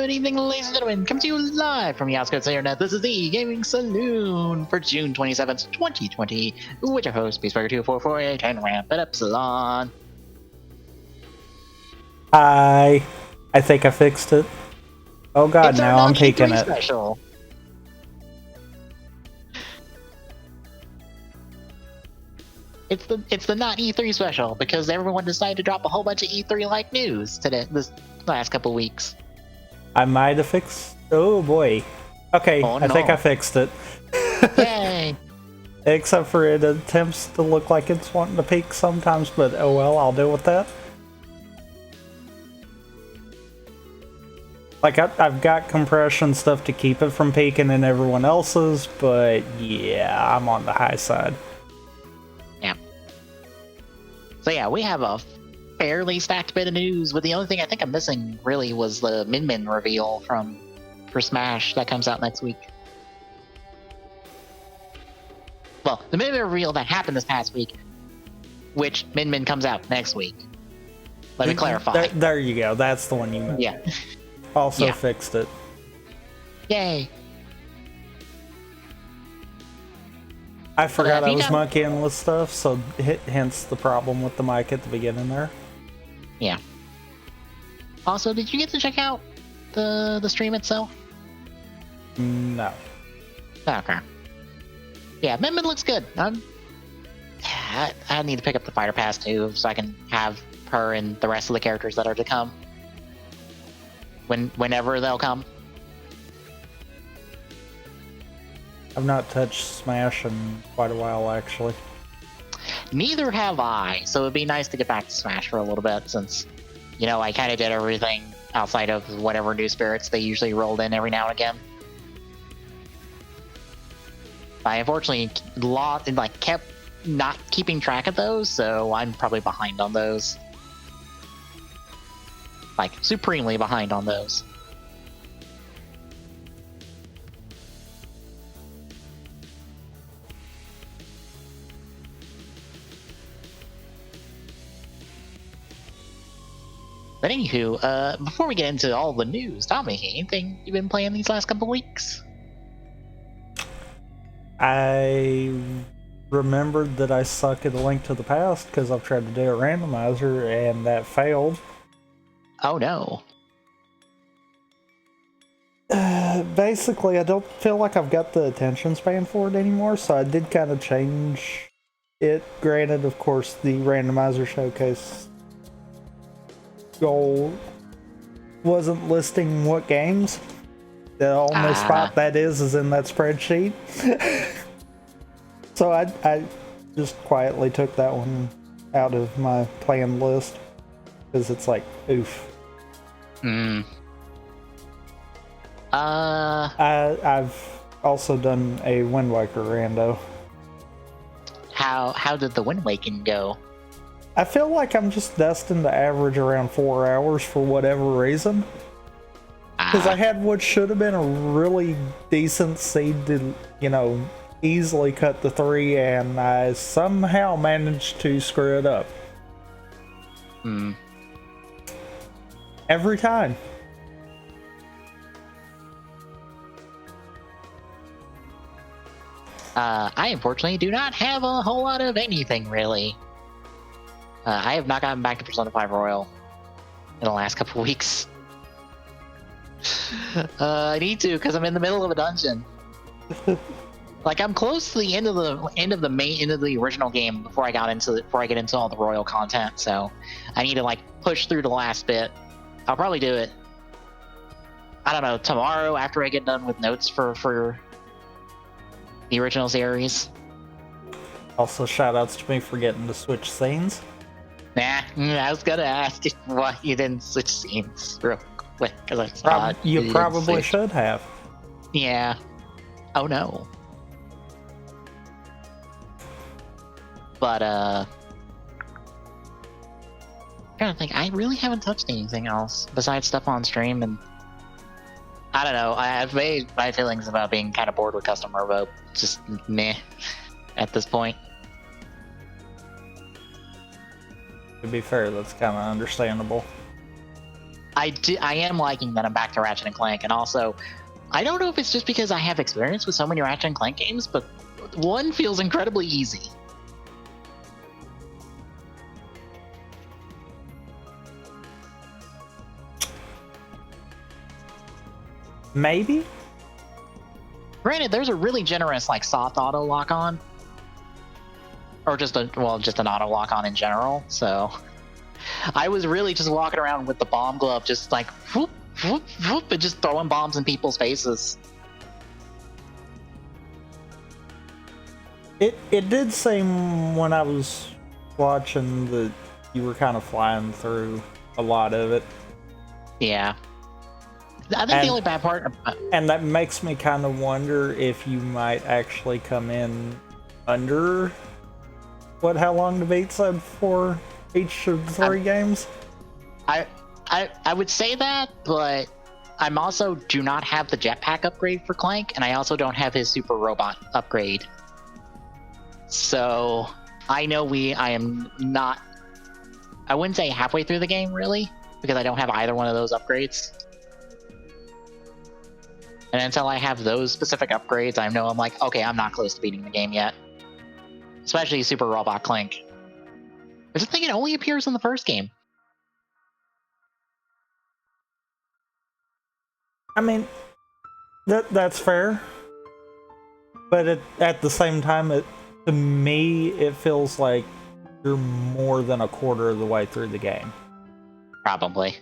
Good evening, ladies and gentlemen. Coming to you live from the outskirts of the internet. This is the Gaming Saloon for June 27th, 2020, with your host, Beastburger2448, and Rampant Epsilon. Hi. I think I fixed it. Oh god, It's our now I'm peeking E3 it. special. It's the not E3 special because everyone decided to drop a whole bunch of E3-like news this last couple weeks. I might have fixed... Oh boy. Okay, Oh, I think no. I fixed it. Yay! Except for it attempts to look like it's wanting to peak sometimes, but oh well, I'll deal with that. Like, I've got compression stuff to keep it from peaking in everyone else's, but yeah, I'm on the high side. Yeah. So yeah, we have a fairly stacked bit of news, but the only thing I think I'm missing really was the Min Min reveal for Smash that comes out next week. Well, the Min Min reveal that happened this past week, which Min Min comes out next week. Let me clarify. There you go, that's the one you meant. Yeah. Also fixed it. Yay. I forgot I was monkeying with stuff, so hence the problem with the mic at the beginning there. Yeah. Also, did you get to check out the stream itself? No. Okay. Yeah, Min Min looks good. I need to pick up the fighter pass too, so I can have her and the rest of the characters that are to come. Whenever they'll come. I've not touched Smash in quite a while, actually. Neither have I, so it'd be nice to get back to Smash for a little bit, since, you know, I kind of did everything outside of whatever new spirits they usually rolled in every now and again. I unfortunately kept not keeping track of those, so I'm probably behind on those. Like, supremely behind on those. But anywho, before we get into all the news, Dominic, anything you've been playing these last couple weeks? I remembered that I suck at A Link to the Past because I've tried to do a randomizer and that failed. Oh no. Basically, I don't feel like I've got the attention span for it anymore, so I did kind of change it. Granted, of course, the randomizer showcase goal wasn't listing what games. The only spot that is in that spreadsheet. So I just quietly took that one out of my planned list because it's like, oof. I've also done a Wind Waker rando. How did the Wind Waking go? I feel like I'm just destined to average around 4 hours for whatever reason. Because I had what should have been a really decent seed to, you know, easily cut the 3, and I somehow managed to screw it up. Every time. I unfortunately do not have a whole lot of anything, really. I have not gotten back to Persona 5 Royal in the last couple weeks. I need to, because I'm in the middle of a dungeon. Like, I'm close to the end of the original game before I get into all the Royal content, so I need to, like, push through the last bit. I'll probably do it, I don't know, tomorrow after I get done with notes for the original series. Also, shoutouts to me for getting to switch scenes. Nah, I was gonna ask why you didn't switch scenes real quick, because I saw you probably should have. Yeah. Oh no. But I'm trying to think, I really haven't touched anything else besides stuff on stream, and I don't know, I've made my feelings about being kind of bored with custom Robo just meh at this point. To be fair, that's kind of understandable. I am liking that I'm back to Ratchet and Clank, and also, I don't know if it's just because I have experience with so many Ratchet and Clank games, but one feels incredibly easy. Maybe. Granted, there's a really generous like soft auto lock on, or just an auto lock on in general. So I was really just walking around with the bomb glove, just like whoop whoop whoop, and just throwing bombs in people's faces. It did seem when I was watching that you were kind of flying through a lot of it. Yeah. I think the only bad part... And that makes me kind of wonder if you might actually come in under... how long the beat said for each of the three games? I would say that, but I'm also do not have the jetpack upgrade for Clank, and I also don't have his super robot upgrade. So I know I am not... I wouldn't say halfway through the game, really, because I don't have either one of those upgrades. And until I have those specific upgrades, I know I'm like, okay, I'm not close to beating the game yet. Especially Super Robot Clank. I just think it only appears in the first game. I mean, that's fair. But at the same time, to me, it feels like you're more than a quarter of the way through the game. Probably.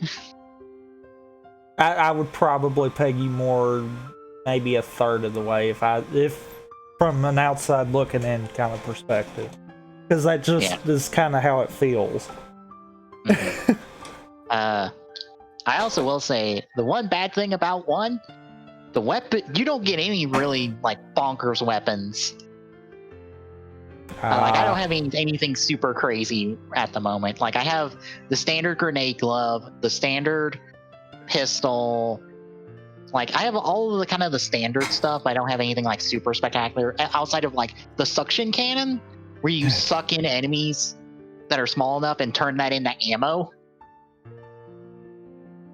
I would probably peg you more, maybe a third of the way, if from an outside looking in kind of perspective, because that just is kind of how it feels. Mm-hmm. I also will say the one bad thing about the weapon, you don't get any really like bonkers weapons. Like I don't have anything super crazy at the moment. Like I have the standard grenade glove, the standard pistol. Like I have all of the kind of the standard stuff. I don't have anything like super spectacular outside of like the suction cannon, where you suck in enemies that are small enough and turn that into ammo.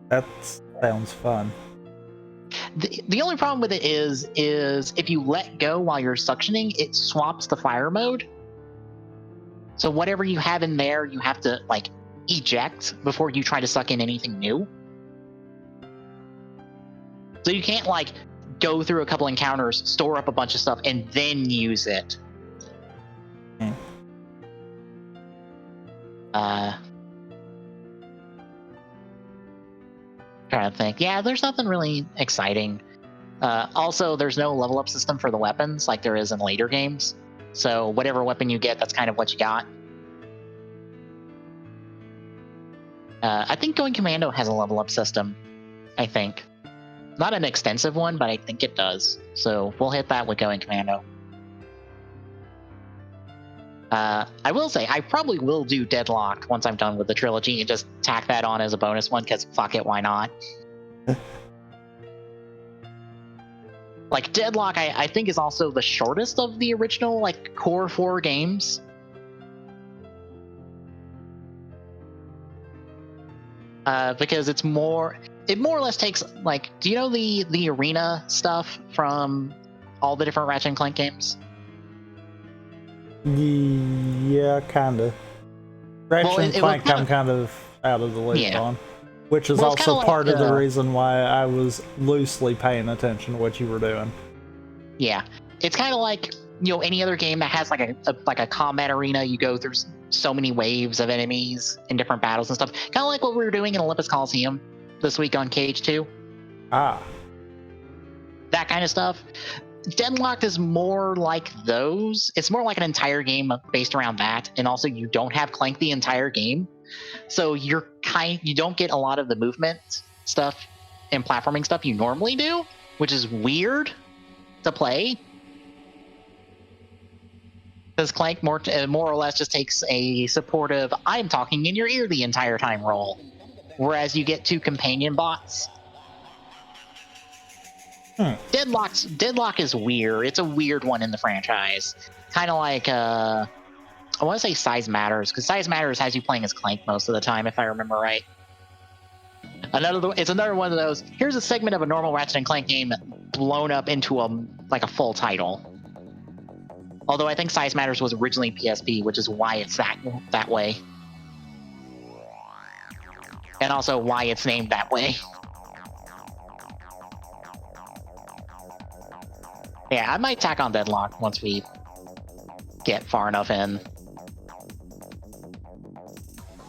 That sounds fun. The only problem with it is if you let go while you're suctioning, it swaps to fire mode. So whatever you have in there, you have to like eject before you try to suck in anything new. So you can't like go through a couple encounters, store up a bunch of stuff, and then use it. Trying to think. Yeah, there's nothing really exciting. Also, there's no level up system for the weapons like there is in later games. So whatever weapon you get, that's kind of what you got. I think Going Commando has a level up system. I think. Not an extensive one, but I think it does. So we'll hit that with Going Commando. I will say, I probably will do Deadlock once I'm done with the trilogy and just tack that on as a bonus one, because fuck it, why not? Like, Deadlock, I think, is also the shortest of the original, like, core 4 games. Because it more or less takes, like, do you know the arena stuff from all the different Ratchet and Clank games? Yeah, kinda. Ratchet and Clank, I'm kind of out of the loop on, which is also part of the reason why I was loosely paying attention to what you were doing. Yeah, it's kind of like, you know, any other game that has like a combat arena. You go through so many waves of enemies in different battles and stuff. Kind of like what we were doing in Olympus Coliseum this week on Cage 2. That kind of stuff. Deadlocked is more like those. It's more like an entire game based around that, and also you don't have Clank the entire game, so you don't get a lot of the movement stuff and platforming stuff you normally do, which is weird to play. Because Clank more or less just takes a supportive "I'm talking in your ear the entire time" role, whereas you get 2 companion bots. Deadlock is weird. It's a weird one in the franchise. Kind of like, I want to say Size Matters, because Size Matters has you playing as Clank most of the time, if I remember right. It's another one of those. Here's a segment of a normal Ratchet and Clank game blown up into a full title. Although I think Size Matters was originally PSP, which is why it's that way, and also why it's named that way. Yeah, I might tack on Deadlock once we get far enough in,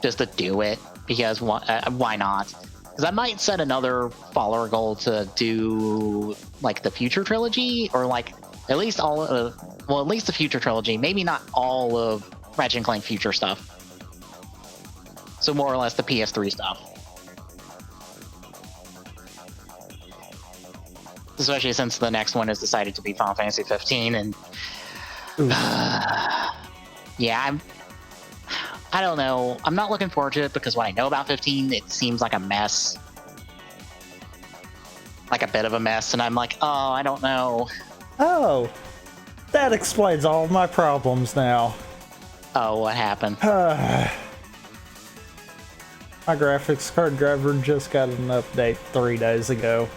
just to do it, because why not? Because I might set another follower goal to do like the Future Trilogy, or like at least at least the Future Trilogy. Maybe not all of Ratchet and Clank Future stuff. So more or less the PS3 stuff. Especially since the next one is decided to be Final Fantasy 15, and yeah, I don't know. I'm not looking forward to it because what I know about 15, it seems like a mess. Like a bit of a mess, and I'm like, oh, I don't know. Oh, that explains all of my problems now. Oh, what happened? My graphics card driver just got an update 3 days ago.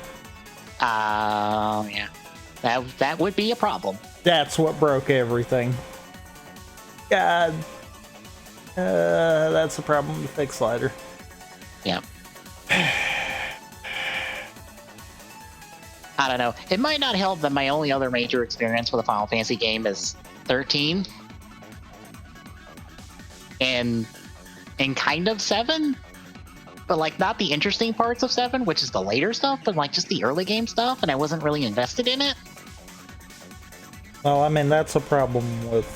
Yeah. That would be a problem. That's what broke everything. God. That's a problem to fix later. Yeah. I don't know. It might not help that my only other major experience with a Final Fantasy game is 13. And kind of 7. But like not the interesting parts of 7, which is the later stuff, but like just the early game stuff, and I wasn't really invested in it. Well, I mean, that's a problem with,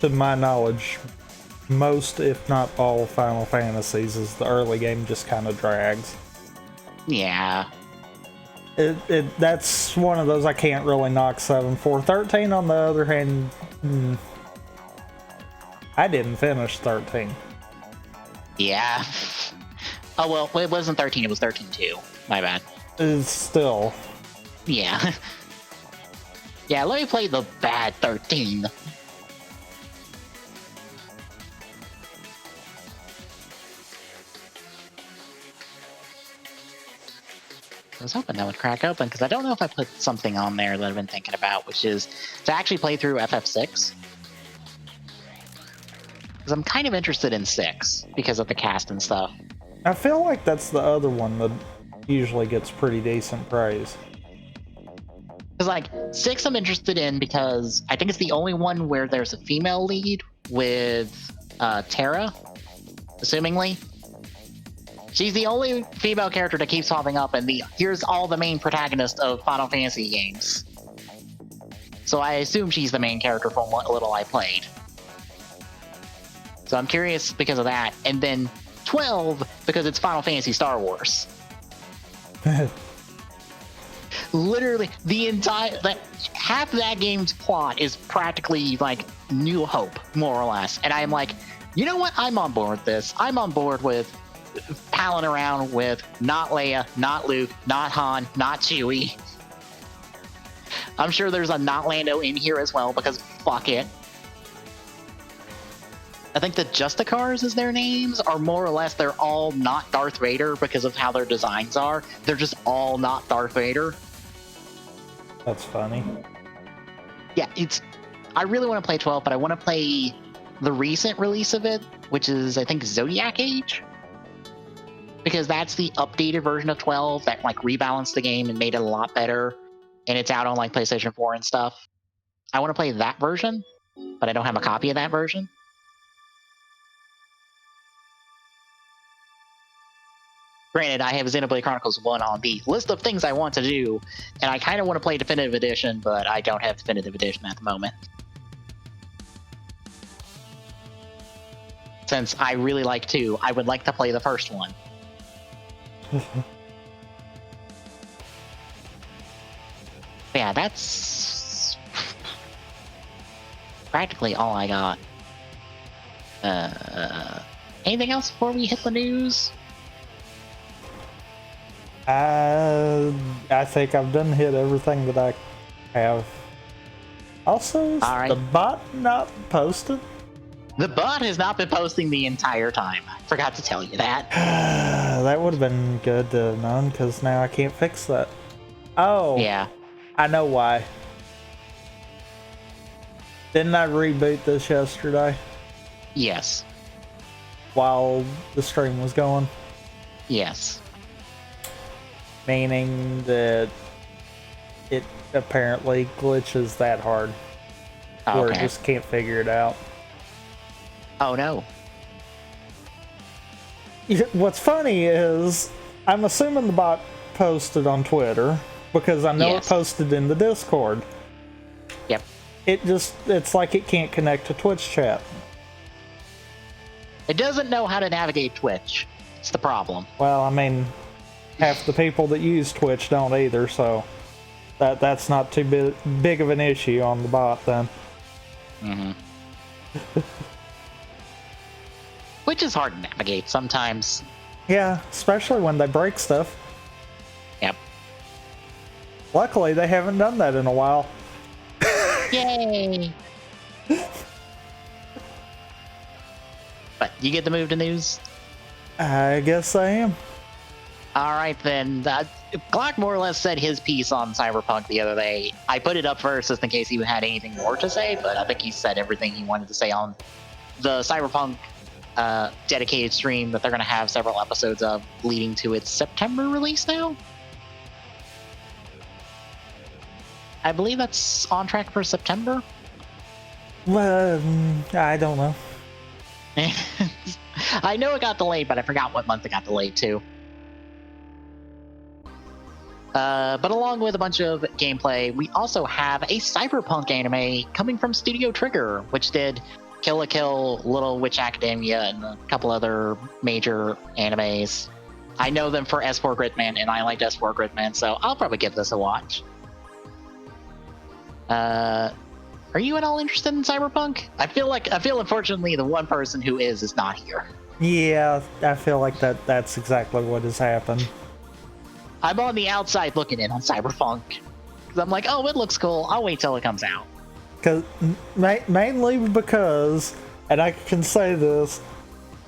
to my knowledge, most, if not all, Final Fantasies, is the early game just kind of drags. Yeah. That's one of those I can't really knock 7 for. 13, on the other hand, I didn't finish 13. Yeah. Oh, well, it wasn't 13, it was 13-2. My bad. It's still. Yeah. Yeah, let me play the bad 13. I was hoping that would crack open, because I don't know if I put something on there that I've been thinking about, which is to actually play through FF6. Because I'm kind of interested in 6, because of the cast and stuff. I feel like that's the other one that usually gets pretty decent praise. Because, like, 6 I'm interested in because I think it's the only one where there's a female lead with Terra, assumingly. She's the only female character that keeps popping up in here's all the main protagonists of Final Fantasy games. So I assume she's the main character from what little I played. So I'm curious because of that. And then 12, because it's Final Fantasy Star Wars. Literally, half of that game's plot is practically like New Hope, more or less. And I'm like, you know what? I'm on board with this. I'm on board with palling around with not Leia, not Luke, not Han, not Chewie. I'm sure there's a not Lando in here as well, because fuck it. I think the Justicars is their names, are more or less, they're all not Darth Vader because of how their designs are. They're just all not Darth Vader. That's funny. Yeah, I really want to play 12, but I want to play the recent release of it, which is, I think, Zodiac Age. Because that's the updated version of 12 that like rebalanced the game and made it a lot better. And it's out on like PlayStation 4 and stuff. I want to play that version, but I don't have a copy of that version. Granted, I have Xenoblade Chronicles 1 on the list of things I want to do, and I kind of want to play Definitive Edition, but I don't have Definitive Edition at the moment. Since I really like 2, I would like to play the first one. Yeah, that's practically all I got. Anything else before we hit the news? I think I've done hit everything that I have. Also, is the bot not posted? The bot has not been posting the entire time. I forgot to tell you that. That would have been good to have known, because now I can't fix that. Oh. Yeah. I know why. Didn't I reboot this yesterday? Yes. While the stream was going? Yes. Meaning that it apparently glitches that hard. Okay. Where it just can't figure it out. Oh no. What's funny is, I'm assuming the bot posted on Twitter, because I know it posted in the Discord. Yep. It's like it can't connect to Twitch chat. It doesn't know how to navigate Twitch. It's the problem. Well, I mean, half the people that use Twitch don't either, so that's not too big of an issue on the bot then. Mm-hmm. Which is hard to navigate sometimes. Yeah, especially when they break stuff. Yep. Luckily, they haven't done that in a while. Yay! But you get the move to news? I guess I am. Alright then. Glock more or less said his piece on Cyberpunk the other day. I put it up first just in case he had anything more to say, but I think he said everything he wanted to say on the Cyberpunk dedicated stream that they're going to have several episodes of leading to its September release now. I believe that's on track for September. Well, I don't know. I know it got delayed, but I forgot what month it got delayed to. But along with a bunch of gameplay, we also have a Cyberpunk anime coming from Studio Trigger, which did Kill la Kill, Little Witch Academia, and a couple other major animes. I know them for S4 Gridman, and I liked S4 Gridman, so I'll probably give this a watch. Are you at all interested in Cyberpunk? I feel unfortunately the one person who is not here. Yeah, I feel like that's exactly what has happened. I'm on the outside looking in on Cyberpunk. Because I'm like, oh, it looks cool. I'll wait till it comes out. Mainly because, and I can say this,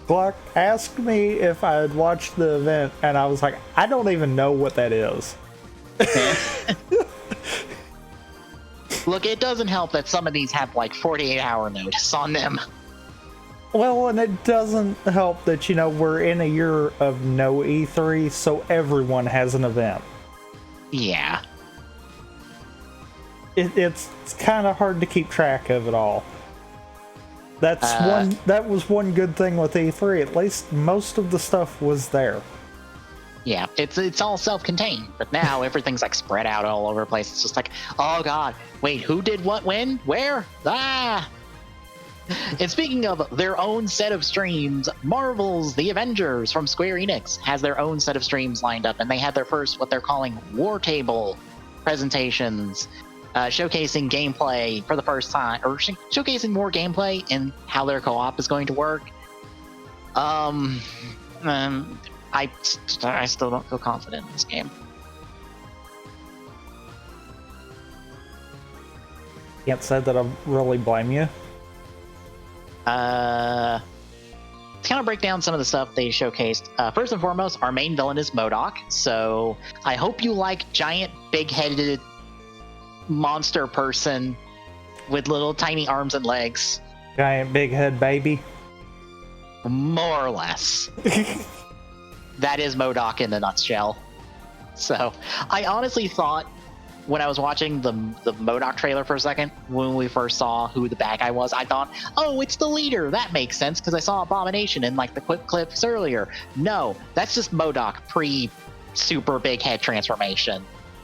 Glock asked me if I had watched the event, and I was like, I don't even know what that is. Look, it doesn't help that some of these have like 48-hour notice on them. Well, and it doesn't help that, we're in a year of no E3, so everyone has an event. Yeah. It's kind of hard to keep track of it all. That was one good thing with E3. At least most of the stuff was there. Yeah, it's all self-contained, but now everything's like spread out all over the place. It's just like, oh god, wait, who did what when? Where? Ah! And speaking of their own set of streams, Marvel's The Avengers from Square Enix has their own set of streams lined up, and they had their first, what they're calling, War Table presentations, showcasing gameplay for the first time, or showcasing more gameplay and how their co-op is going to work. I still don't feel confident in this game. Can't say that I really blame you. To kind of break down some of the stuff they showcased, first and foremost, our main villain is MODOK, so I hope you like giant, big-headed monster person with little tiny arms and legs. Giant big head baby? More or less. That is MODOK in a nutshell. So, I honestly thought, when I was watching the MODOK trailer for a second, when we first saw who the bad guy was, I thought, oh, it's the leader. That makes sense, because I saw Abomination in, like, the quick clips earlier. No, that's just MODOK pre-super big head transformation.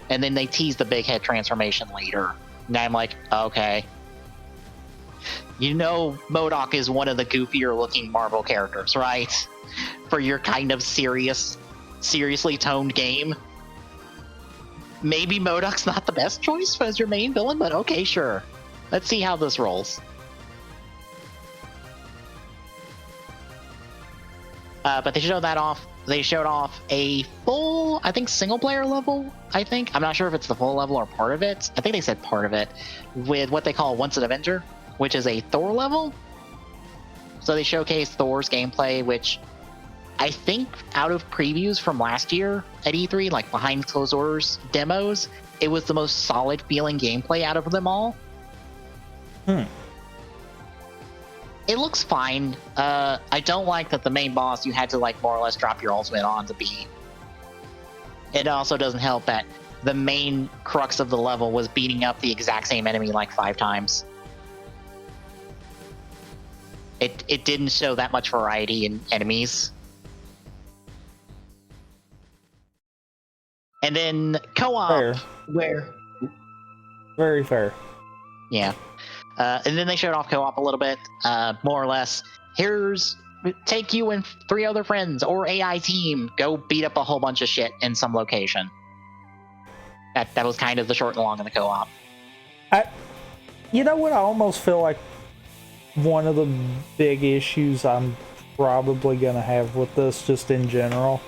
And then they tease the big head transformation later. And I'm like, okay. MODOK is one of the goofier-looking Marvel characters, right? For your kind of seriously toned game. Maybe MODOK's not the best choice as your main villain, but okay, sure. Let's see how this rolls. But they showed that off. They showed off a full, I think, single-player level, I'm not sure if it's the full level or part of it. I think they said part of it, with what they call Once an Avenger, which is a Thor level. So they showcased Thor's gameplay, which I think out of previews from last year at E3, like behind closed doors demos, it was the most solid feeling gameplay out of them all. It looks fine. I don't like that the main boss you had to like more or less drop your ultimate on to beat. It also doesn't help that the main crux of the level was beating up the exact same enemy like 5 times. It didn't show that much variety in enemies. And then co-op, Fair. where... Very fair. Yeah. And then they showed off co-op a little bit, more or less. Take you and 3 other friends or AI team, go beat up a whole bunch of shit in some location. That was kind of the short and long of the co-op. You know what? I almost feel like one of the big issues I'm probably gonna have with this, just in general,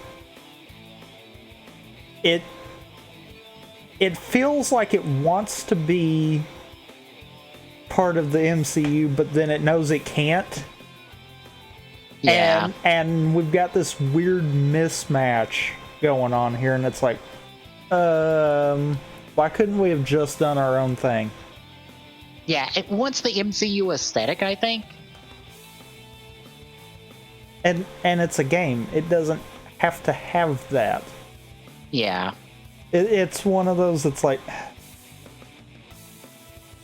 it feels like it wants to be part of the MCU, but then it knows it can't. Yeah. And we've got this weird mismatch going on here, and it's like, why couldn't we have just done our own thing? Yeah, it wants the MCU aesthetic, I think. And it's a game. It doesn't have to have that. Yeah. It's one of those that's like,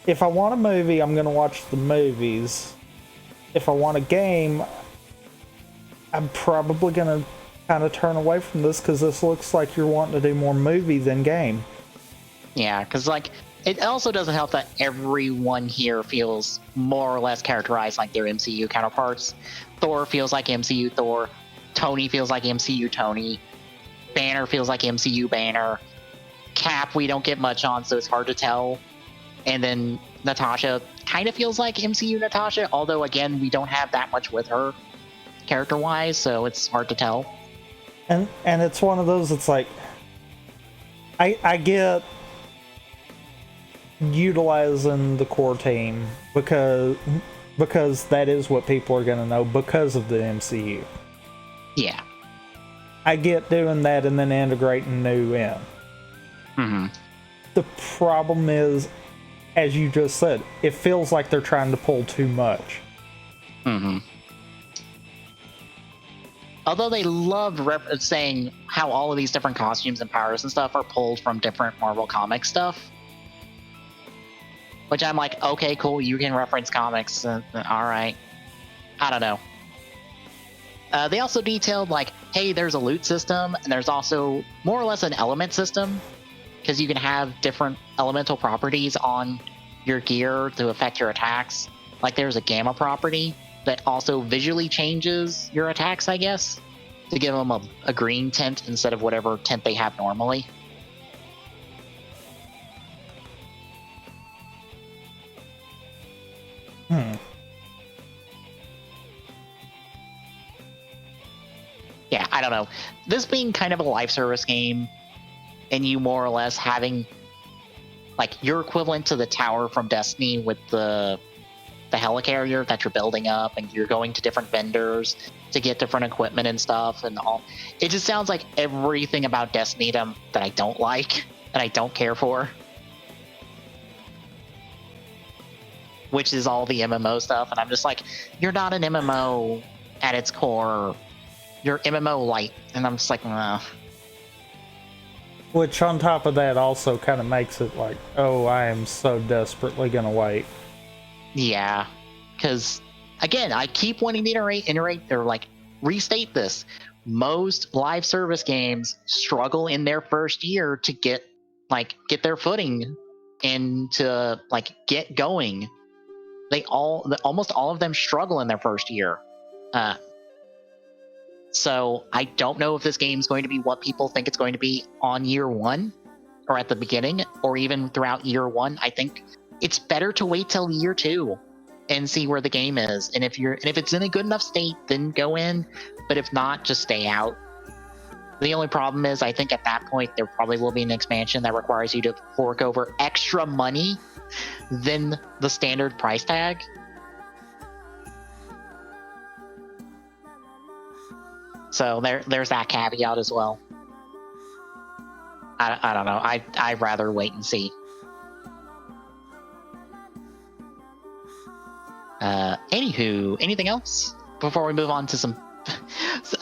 if I want a movie, I'm going to watch the movies. If I want a game, I'm probably going to kind of turn away from this because this looks like you're wanting to do more movie than game. Yeah, because like it also doesn't help that everyone here feels more or less characterized like their MCU counterparts. Thor feels like MCU Thor. Tony feels like MCU Tony. Banner feels like MCU Banner. Cap we don't get much on, so it's hard to tell. And then Natasha kind of feels like MCU Natasha, although again we don't have that much with her character-wise, so it's hard to tell. And it's one of those, it's like, I get utilizing the core team because that is what people are going to know because of the MCU. Yeah. I get doing that and then integrating new in. Mm-hmm. The problem is, as you just said, it feels like they're trying to pull too much. Mm-hmm. Although they loved saying how all of these different costumes and powers and stuff are pulled from different Marvel comic stuff. Which I'm like, okay, cool, you can reference comics. Alright. I don't know. They also detailed, like, hey, there's a loot system, and there's also more or less an element system, because you can have different elemental properties on your gear to affect your attacks. Like, there's a gamma property that also visually changes your attacks, I guess, to give them a green tint instead of whatever tint they have normally. Yeah, I don't know. This being kind of a live service game, and you more or less having, like, your equivalent to the tower from Destiny with the helicarrier that you're building up, and you're going to different vendors to get different equipment and stuff, and all. It just sounds like everything about Destiny that I don't like, and I don't care for. Which is all the MMO stuff, and I'm just like, you're not an MMO at its core. You're MMO light, and I'm just like, nah. Which on top of that also kind of makes it like, oh, I am so desperately gonna wait. Yeah, because again, I keep wanting to iterate, or like restate this. Most live service games struggle in their first year to get their footing and to like get going. Almost all of them struggle in their first year. So I don't know if this game's going to be what people think it's going to be on year one, or at the beginning, or even throughout year one. I think it's better to wait till year 2 and see where the game is. And if it's in a good enough state, then go in. But if not, just stay out. The only problem is, I think at that point there probably will be an expansion that requires you to fork over extra money than the standard price tag. So there's that caveat as well. I don't know. I'd rather wait and see. Anywho, anything else before we move on to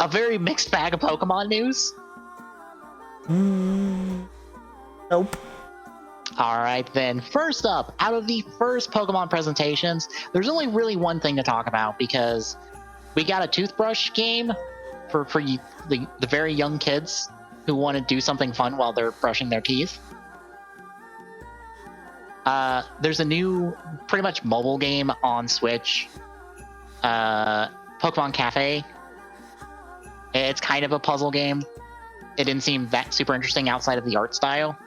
a very mixed bag of Pokemon news? Nope. All right, then. First up, out of the first Pokemon presentations, there's only really one thing to talk about because we got a toothbrush game for the very young kids who want to do something fun while they're brushing their teeth. There's a new, pretty much mobile game on Switch, Pokemon Cafe. It's kind of a puzzle game. It didn't seem that super interesting outside of the art style.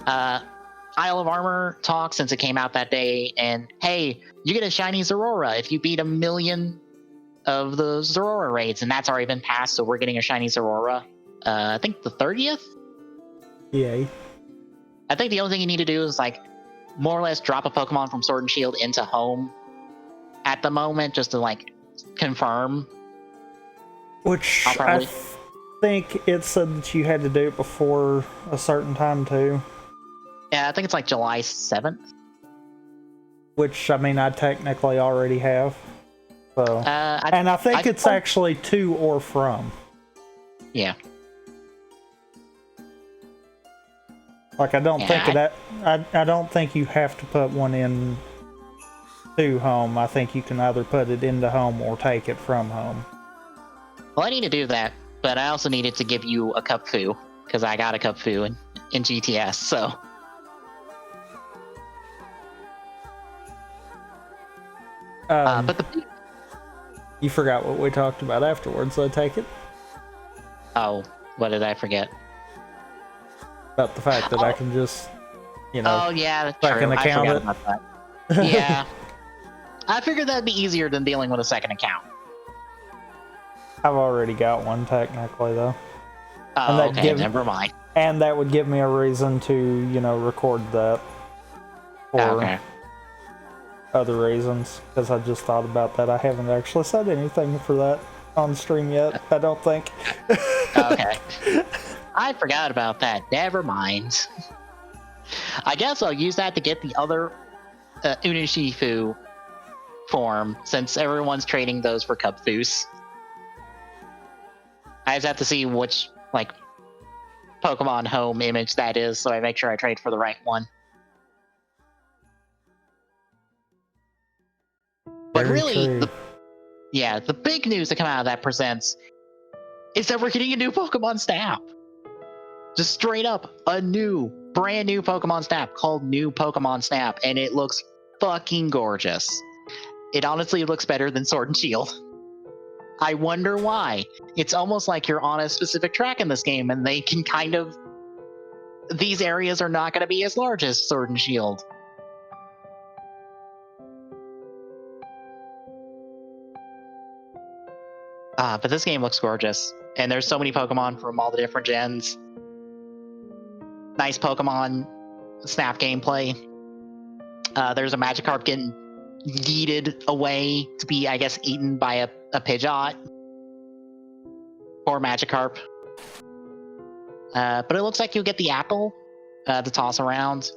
Isle of Armor talk since it came out that day, and hey, you get a shiny Zorora if you beat 1 million of the Zorora raids, and that's already been passed, so we're getting a shiny Zorora. I think the 30th? Yay. I think the only thing you need to do is, like, more or less drop a Pokemon from Sword and Shield into home at the moment, just to, like, confirm. Which I think it said that you had to do it before a certain time, too. Yeah, I think it's like July 7th. Which, I mean, I technically already have. So, and I think it's actually to or from. Yeah. Like, I don't think that I don't think you have to put one in to home. I think you can either put it into home or take it from home. Well, I need to do that, but I also needed to give you a Cupfu because I got a Cupfu in GTS. So. But you forgot what we talked about afterwards, I take it? Oh, what did I forget? About the fact that I can just, Oh, yeah, that's second true. account I forgot about that. Yeah. I figured that'd be easier than dealing with a second account. I've already got one, technically, though. Oh, okay, never mind. And that would give me a reason to, record that. For other reasons, because I just thought about that. I haven't actually said anything for that on stream yet, I don't think. Okay. I forgot about that. Never mind. I guess I'll use that to get the other Unishifu form, since everyone's trading those for Cupfus. I just have to see which, like, Pokemon home image that is, so I make sure I trade for the right one. But really, the big news to come out of that presents is that we're getting a new Pokemon Snap. Just straight up, a brand new Pokemon Snap called New Pokemon Snap, and it looks fucking gorgeous. It honestly looks better than Sword and Shield. I wonder why. It's almost like you're on a specific track in this game, and they can kind of... These areas are not going to be as large as Sword and Shield. But this game looks gorgeous, and there's so many Pokemon from all the different gens. Nice Pokemon Snap gameplay. There's a Magikarp getting yeeted away to be, I guess, eaten by a Pidgeot. Or Magikarp. But it looks like you'll get the apple to toss around.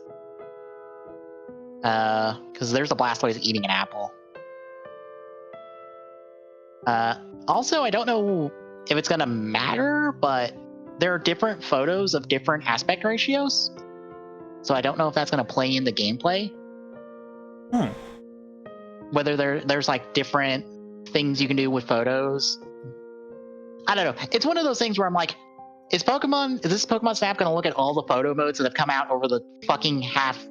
Because there's a Blastoise eating an apple. Also, I don't know if it's going to matter, but there are different photos of different aspect ratios. So I don't know if that's going to play in the gameplay. Whether there's like different things you can do with photos. I don't know. It's one of those things where I'm like, is this Pokemon Snap going to look at all the photo modes that have come out over the fucking half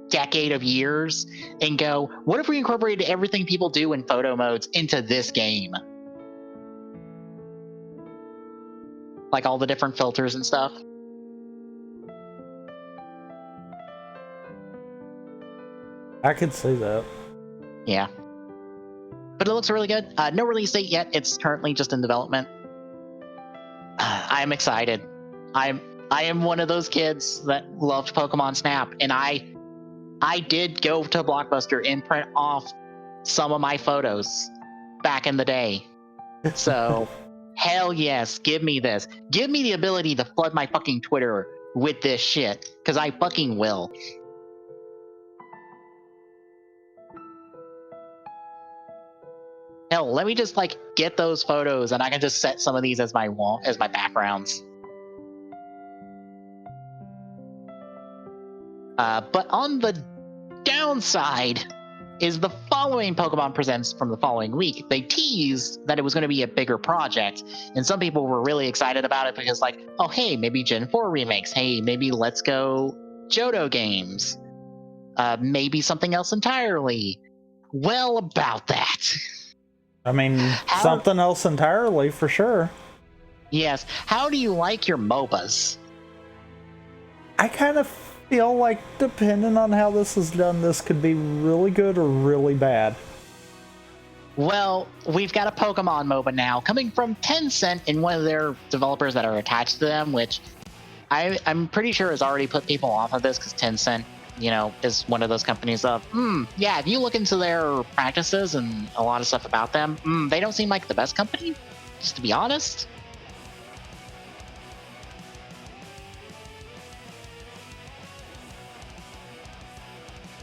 decade of years and go, what if we incorporated everything people do in photo modes into this game? Like all the different filters and stuff. I could see that. Yeah. But it looks really good. No release date yet. It's currently just in development. I'm excited. I am one of those kids that loved Pokemon Snap, and I did go to Blockbuster and print off some of my photos back in the day So, hell yes, give me this. Give me the ability to flood my fucking Twitter with this shit, because I fucking will. Hell, let me just like get those photos, and I can just set some of these as my backgrounds. But on the downside is the following Pokemon Presents from the following week. They teased that it was going to be a bigger project, and some people were really excited about it because, like, oh hey, maybe Gen 4 remakes. Hey, maybe Let's Go Johto games. Maybe something else entirely. Well, about that. I mean, something else entirely for sure. Yes. How do you like your MOBAs? I kind of feel like, depending on how this is done, this could be really good or really bad. Well, we've got a Pokemon MOBA now coming from Tencent and one of their developers that are attached to them, which I'm pretty sure has already put people off of this because Tencent, you know, is one of those companies of, yeah, if you look into their practices and a lot of stuff about them, they don't seem like the best company, just to be honest.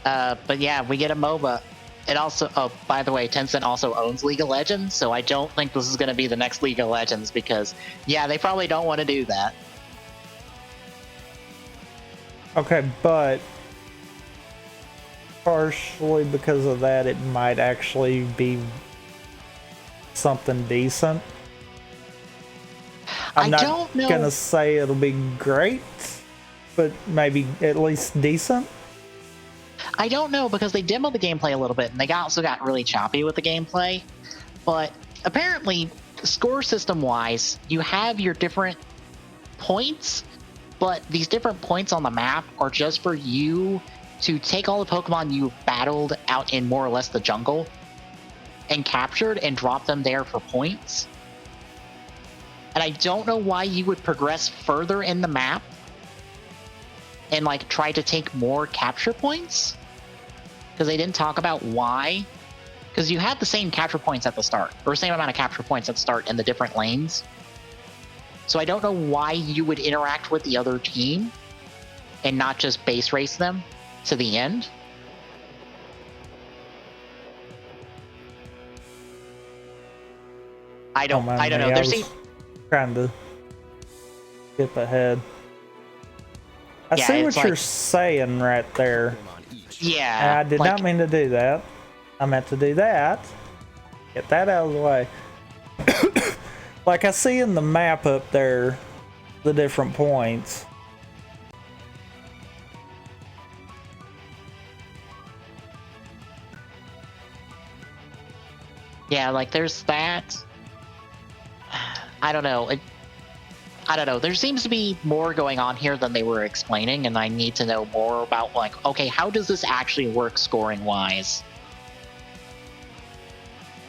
But yeah, we get a MOBA. It also, oh, by the way, Tencent also owns League of Legends, so I don't think this is going to be the next League of Legends because, yeah, they probably don't want to do that. Okay, but partially because of that, it might actually be something decent. I'm not gonna say it'll be great, but maybe at least decent. I don't know because they demoed the gameplay a little bit and they also got really choppy with the gameplay. But apparently, score system wise, you have your different points, but these different points on the map are just for you to take all the Pokemon you've battled out in more or less the jungle and captured and drop them there for points. And I don't know why you would progress further in the map and like try to take more capture points, because they didn't talk about why. Because you have the same capture points at the start, or same amount of capture points at the start in the different lanes. So I don't know why you would interact with the other team and not just base race them to the end. I don't know. There's trying to skip ahead. I see what you're saying right there. Yeah. I did not mean to do that. I meant to do that. Get that out of the way. Like I see in the map up there, the different points. Yeah, like there's that. I don't know. I don't know. There seems to be more going on here than they were explaining, and I need to know more about, like, okay, how does this actually work scoring-wise?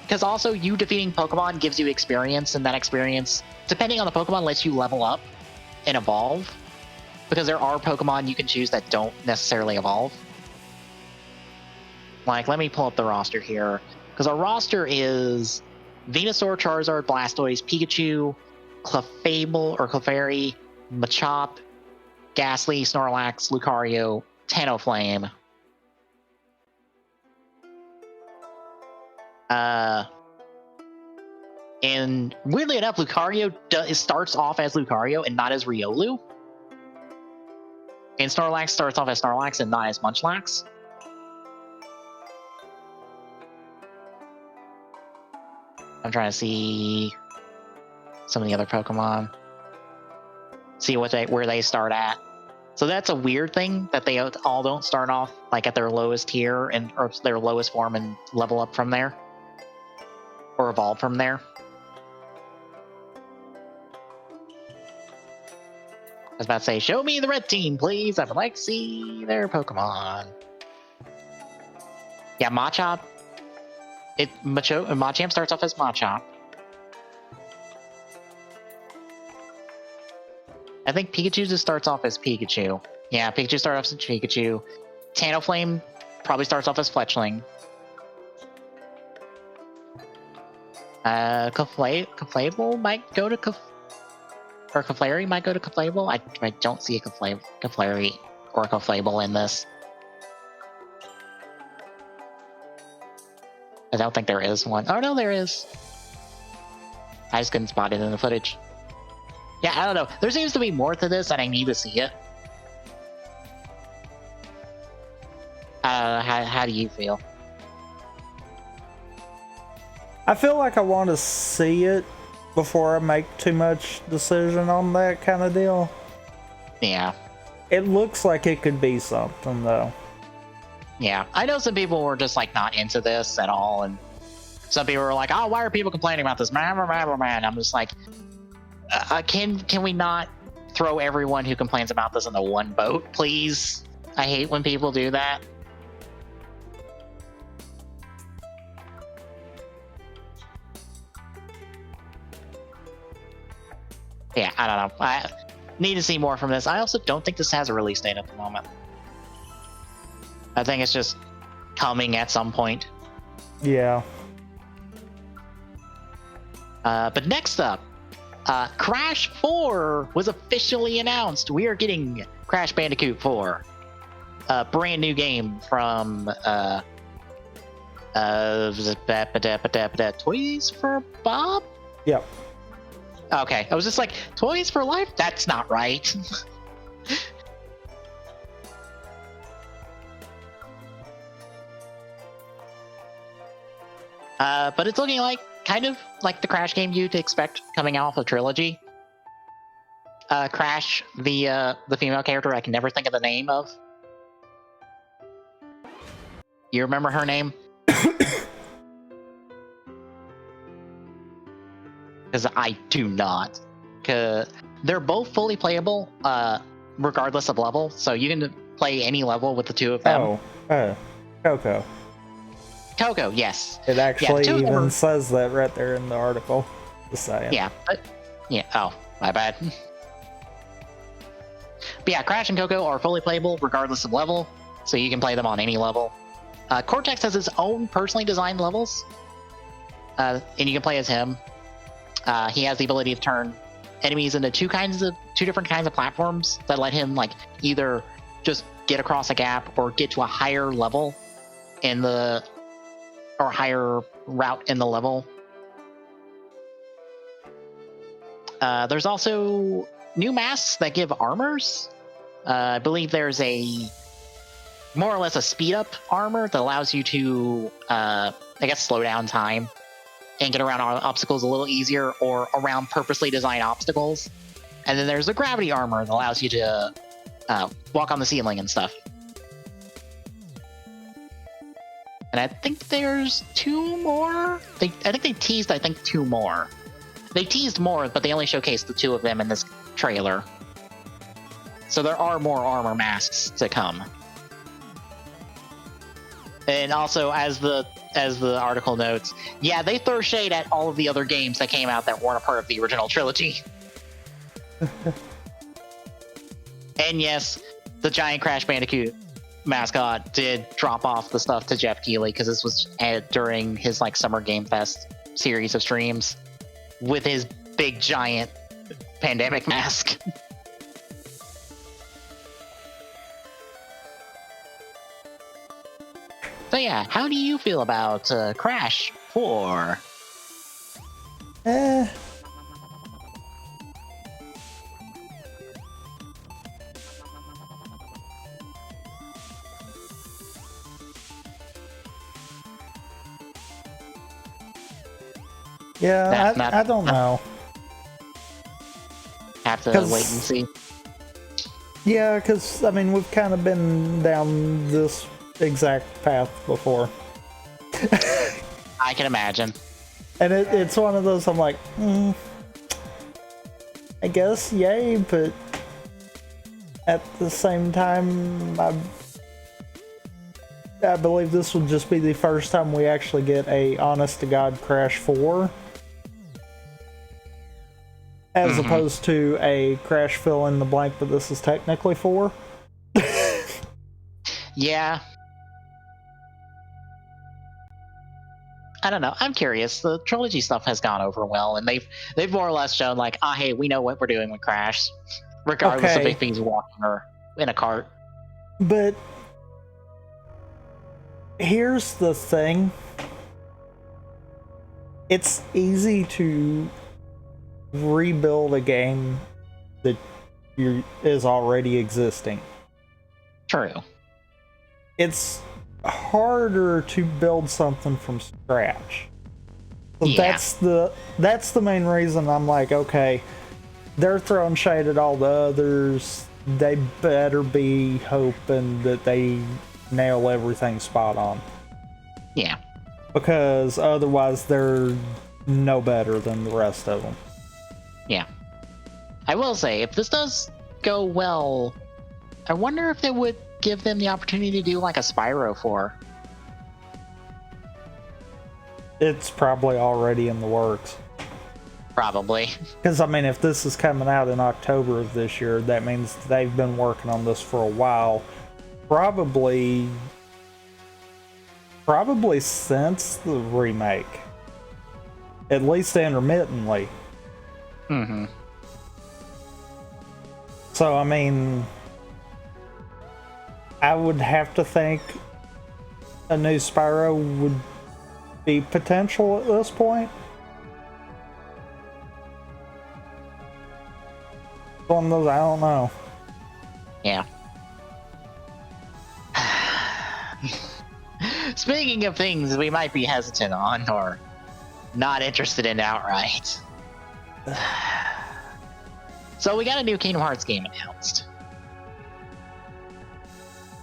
Because also, you defeating Pokemon gives you experience, and that experience, depending on the Pokemon, lets you level up and evolve. Because there are Pokemon you can choose that don't necessarily evolve. Like, let me pull up the roster here. Because our roster is Venusaur, Charizard, Blastoise, Pikachu, Clefable or Clefairy, Machop, Ghastly, Snorlax, Lucario, Talonflame. And weirdly enough, Lucario starts off as Lucario and not as Riolu. And Snorlax starts off as Snorlax and not as Munchlax. I'm trying to see some of the other Pokemon, see where they start at. So that's a weird thing that they all don't start off like at their lowest tier or their lowest form and level up from there or evolve from there. I was about to say, show me the red team, please. I would like to see their Pokemon. Yeah, Machop. Machamp starts off as Machop. I think Pikachu just starts off as Pikachu. Yeah, Pikachu starts off as Pikachu. Talonflame probably starts off as Fletchling. Conflable might go to or Conflary might go to Conflable. I don't see a Conflary or Conflable in this. I don't think there is one. Oh no, there is. I just couldn't spot it in the footage. Yeah, I don't know. There seems to be more to this, and I need to see it. How do you feel? I feel like I want to see it before I make too much decision on that kind of deal. Yeah. It looks like it could be something, though. Yeah. I know some people were just, like, not into this at all, and some people were like, oh, why are people complaining about this? Man. I'm just like, can we not throw everyone who complains about this into one boat, please? I hate when people do that. Yeah, I don't know. I need to see more from this. I also don't think this has a release date at the moment. I think it's just coming at some point. Yeah. But next up, Crash 4 was officially announced. We are getting Crash Bandicoot 4. A brand new game from Toys for Bob? Yep. Okay, I was just like, Toys for Life? That's not right. But it's looking like kind of like the Crash game you'd expect coming out of a trilogy. Crash, the female character I can never think of the name of. You remember her name? Because I do not. Cause they're both fully playable, regardless of level. So you can play any level with the two of them. Coco. Coco, yes. It actually even says that right there in the article. Just saying. Yeah, oh, my bad. But yeah, Crash and Coco are fully playable regardless of level, so you can play them on any level. Cortex has his own personally designed levels, and you can play as him. He has the ability to turn enemies into two different kinds of platforms that let him like either just get across a gap or get to a higher level or higher route in the level. There's also new masks that give armors. I believe there's a more or less a speed up armor that allows you to, I guess, slow down time and get around obstacles a little easier or around purposely designed obstacles. And then there's the gravity armor that allows you to walk on the ceiling and stuff. And I think there's two more. I think they teased, two more. They teased more, but they only showcased the two of them in this trailer. So there are more armor masks to come. And also, as the article notes, yeah, they throw shade at all of the other games that came out that weren't a part of the original trilogy. And yes, the giant Crash Bandicoot mascot did drop off the stuff to Jeff Keighley because this was during his like Summer Game Fest series of streams with his big giant pandemic mask. So yeah, how do you feel about Crash 4? Yeah, I don't know. Have to wait and see. Yeah, because, I mean, we've kind of been down this exact path before. I can imagine. And it's one of those, I'm like, I guess, yay, but at the same time, I believe this will just be the first time we actually get a honest-to-God Crash 4. As opposed to a Crash fill in the blank, but this is technically 4. Yeah. I don't know. I'm curious. The trilogy stuff has gone over well, and they've more or less shown like, hey, we know what we're doing with Crash, regardless of if he's walking or in a cart. But here's the thing. It's easy to rebuild a game that is already existing. True. It's harder to build something from scratch. So Yeah. that's the main reason I'm like, okay, they're throwing shade at all the others. They better be hoping that they nail everything spot on. Yeah. Because otherwise they're no better than the rest of them. Yeah. I will say, if this does go well, I wonder if they would give them the opportunity to do like a Spyro 4. It's probably already in the works. Probably. Because, I mean, if this is coming out in October of this year, that means they've been working on this for a while. Probably since the remake. At least intermittently. Mm-hmm. So, I mean, I would have to think a new Spyro would be potential at this point. One of those, I don't know. Yeah. Speaking of things we might be hesitant on or not interested in outright. So we got a new Kingdom Hearts game announced.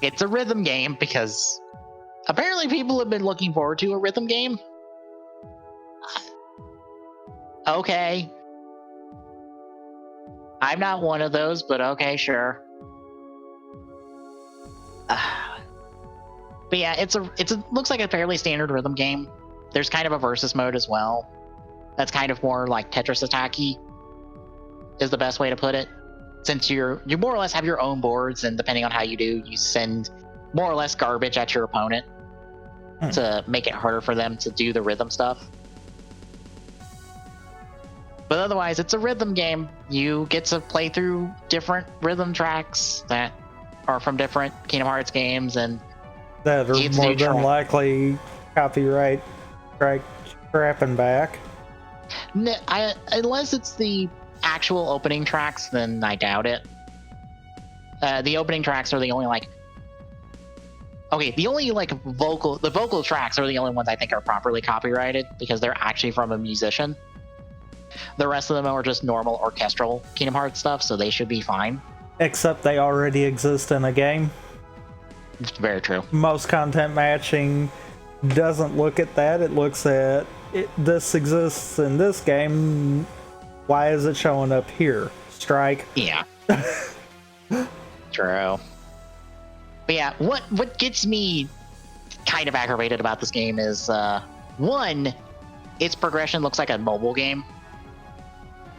It's a rhythm game because apparently people have been looking forward to a rhythm game. Okay. I'm not one of those, but okay, sure. But yeah, it's a looks like a fairly standard rhythm game. There's kind of a versus mode as well. That's kind of more like Tetris attacky, is the best way to put it. Since you more or less have your own boards, and depending on how you do, you send more or less garbage at your opponent to make it harder for them to do the rhythm stuff. But otherwise, it's a rhythm game. You get to play through different rhythm tracks that are from different Kingdom Hearts games, and that are more than likely copyright crapping back. Unless it's the actual opening tracks, then I doubt it. The opening tracks are the only the vocal tracks are the only ones I think are properly copyrighted because they're actually from a musician. The rest of them are just normal orchestral Kingdom Hearts stuff, so they should be fine. Except they already exist in a game. It's very true. Most content matching doesn't look at that. It looks at this exists in this game. Why is it showing up here? Strike. Yeah. True. But yeah, what gets me kind of aggravated about this game is one, its progression looks like a mobile game.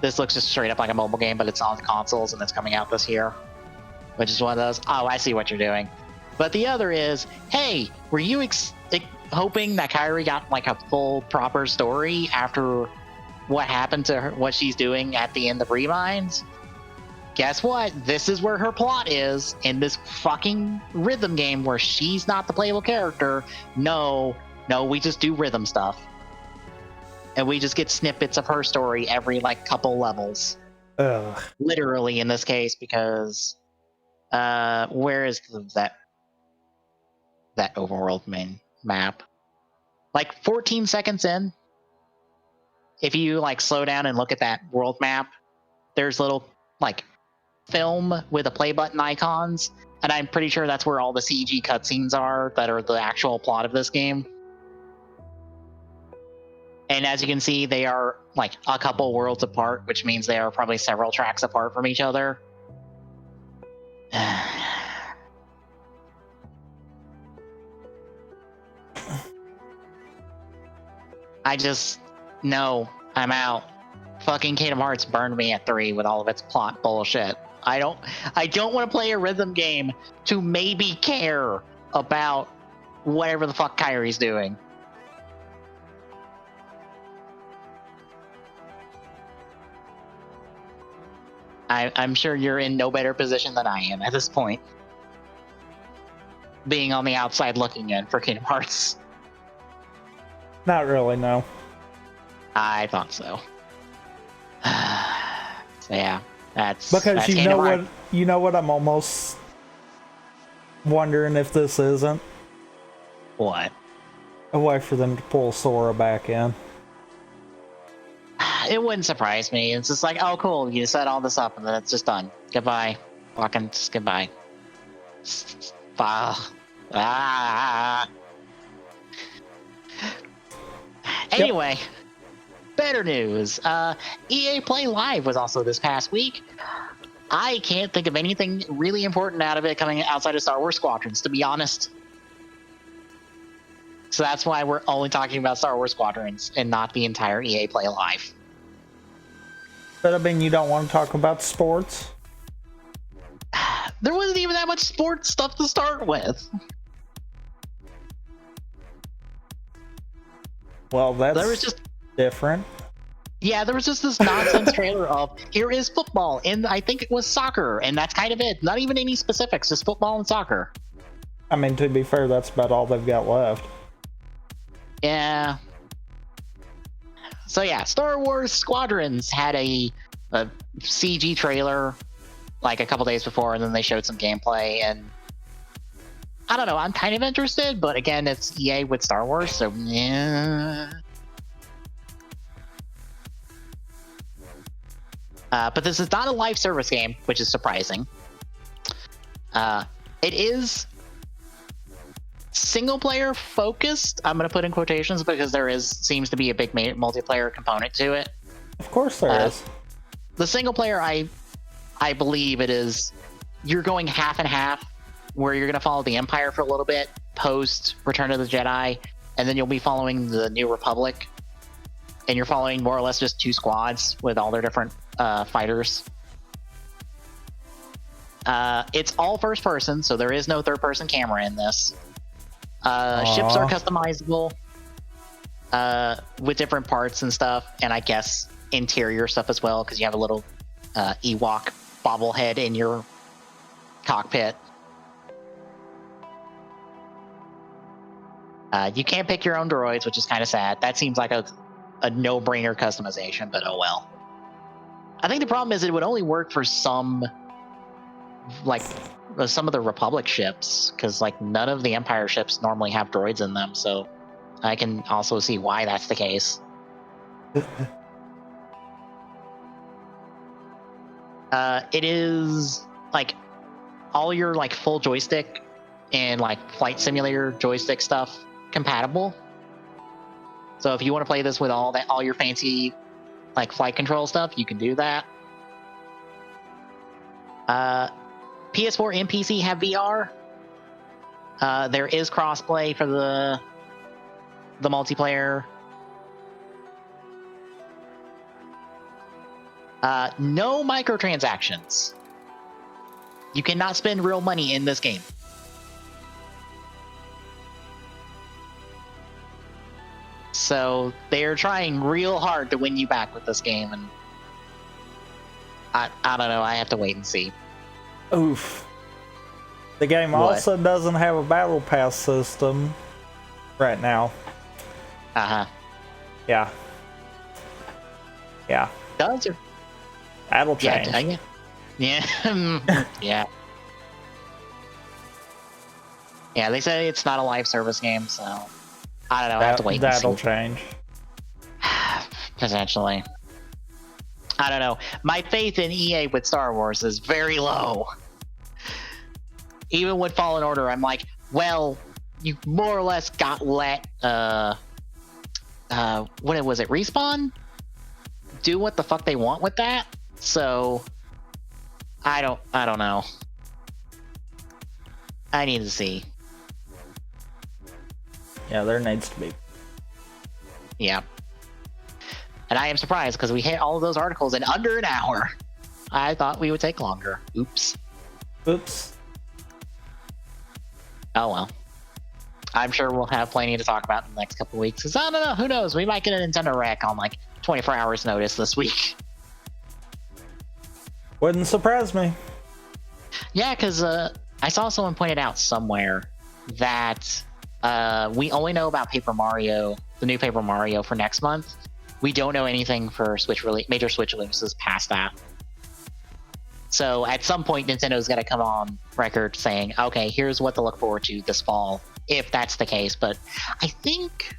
This looks just straight up like a mobile game, but it's on consoles and it's coming out this year. Which is one of those, oh, I see what you're doing. But the other is, hey, were you hoping that Kairi got like a full proper story after what happened to her, what she's doing at the end of Rewinds? Guess what? This is where her plot is in this fucking rhythm game where she's not the playable character. No, we just do rhythm stuff. And we just get snippets of her story every like couple levels. Ugh. Literally in this case, because where is that overworld main map? Like 14 seconds in, if you like slow down and look at that world map, there's little like film with a play button icons, and I'm pretty sure that's where all the CG cutscenes are that are the actual plot of this game. And as you can see, they are like a couple worlds apart, which means they are probably several tracks apart from each other. No, I'm out. Fucking Kingdom Hearts burned me at 3 with all of its plot bullshit. I don't want to play a rhythm game to maybe care about whatever the fuck Kairi's doing. I'm sure you're in no better position than I am at this point. Being on the outside looking in for Kingdom Hearts. Not really, no. I thought so. So yeah, that's because that's you know what I'm almost wondering if this isn't what a way for them to pull Sora back in. It wouldn't surprise me. It's just like, oh, cool, you set all this up and then it's just done. Goodbye. Fucking just goodbye. Anyway, better news. EA Play Live was also this past week. I can't think of anything really important out of it coming outside of Star Wars Squadrons, to be honest. So that's why we're only talking about Star Wars Squadrons and not the entire EA Play Live. But I mean, you don't want to talk about sports? There wasn't even that much sports stuff to start with. Well, that's there was just different. Yeah, there was just this nonsense trailer of here is football, and I think it was soccer, and that's kind of it. Not even any specifics, just football and soccer. I mean, to be fair, that's about all they've got left. Yeah. So yeah, Star Wars Squadrons had a CG trailer like a couple days before, and then they showed some gameplay, and I don't know, I'm kind of interested, but again, it's EA with Star Wars, so yeah. But this is not a live service game, which is surprising. It is single player focused. I'm going to put in quotations because seems to be a big multiplayer component to it. Of course there is. The single player, I believe it is, you're going half and half, where you're going to follow the Empire for a little bit post Return of the Jedi, and then you'll be following the New Republic, and you're following more or less just two squads with all their different fighters. It's all first person, so there is no third person camera in this. Ships are customizable with different parts and stuff, and I guess interior stuff as well, because you have a little Ewok bobblehead in your cockpit. You can't pick your own droids, which is kind of sad. That seems like a no-brainer customization, but oh well. I think the problem is it would only work for some of the Republic ships, because like none of the Empire ships normally have droids in them, so I can also see why that's the case. It is like all your like full joystick and like flight simulator joystick stuff compatible. So if you want to play this with all your fancy like flight control stuff, you can do that. PS4 and PC have VR. There is crossplay for the multiplayer. No microtransactions. You cannot spend real money in this game. So they're trying real hard to win you back with this game, and I don't know. I have to wait and see. Oof. The game also doesn't have a battle pass system right now. Uh-huh. Yeah. Yeah. Does it? That'll change. Yeah. Yeah. Yeah, they say it's not a live service game, so I don't know. I have to wait and see. That'll change. Potentially. I don't know. My faith in EA with Star Wars is very low. Even with Fallen Order, I'm like, well, you more or less got let what was it, Respawn? Do what the fuck they want with that. So I don't know. I need to see. Yeah, there needs to be. Yeah. And I am surprised because we hit all of those articles in under an hour. I thought we would take longer. Oops. Oh well. I'm sure we'll have plenty to talk about in the next couple of weeks. Because I don't know, who knows? We might get a Nintendo Rec on like 24 hours notice this week. Wouldn't surprise me. Yeah, because I saw someone pointed out somewhere that we only know about Paper Mario, the new Paper Mario for next month. We don't know anything for major Switch releases past that. So at some point, Nintendo's got to come on record saying, okay, here's what to look forward to this fall, if that's the case. But I think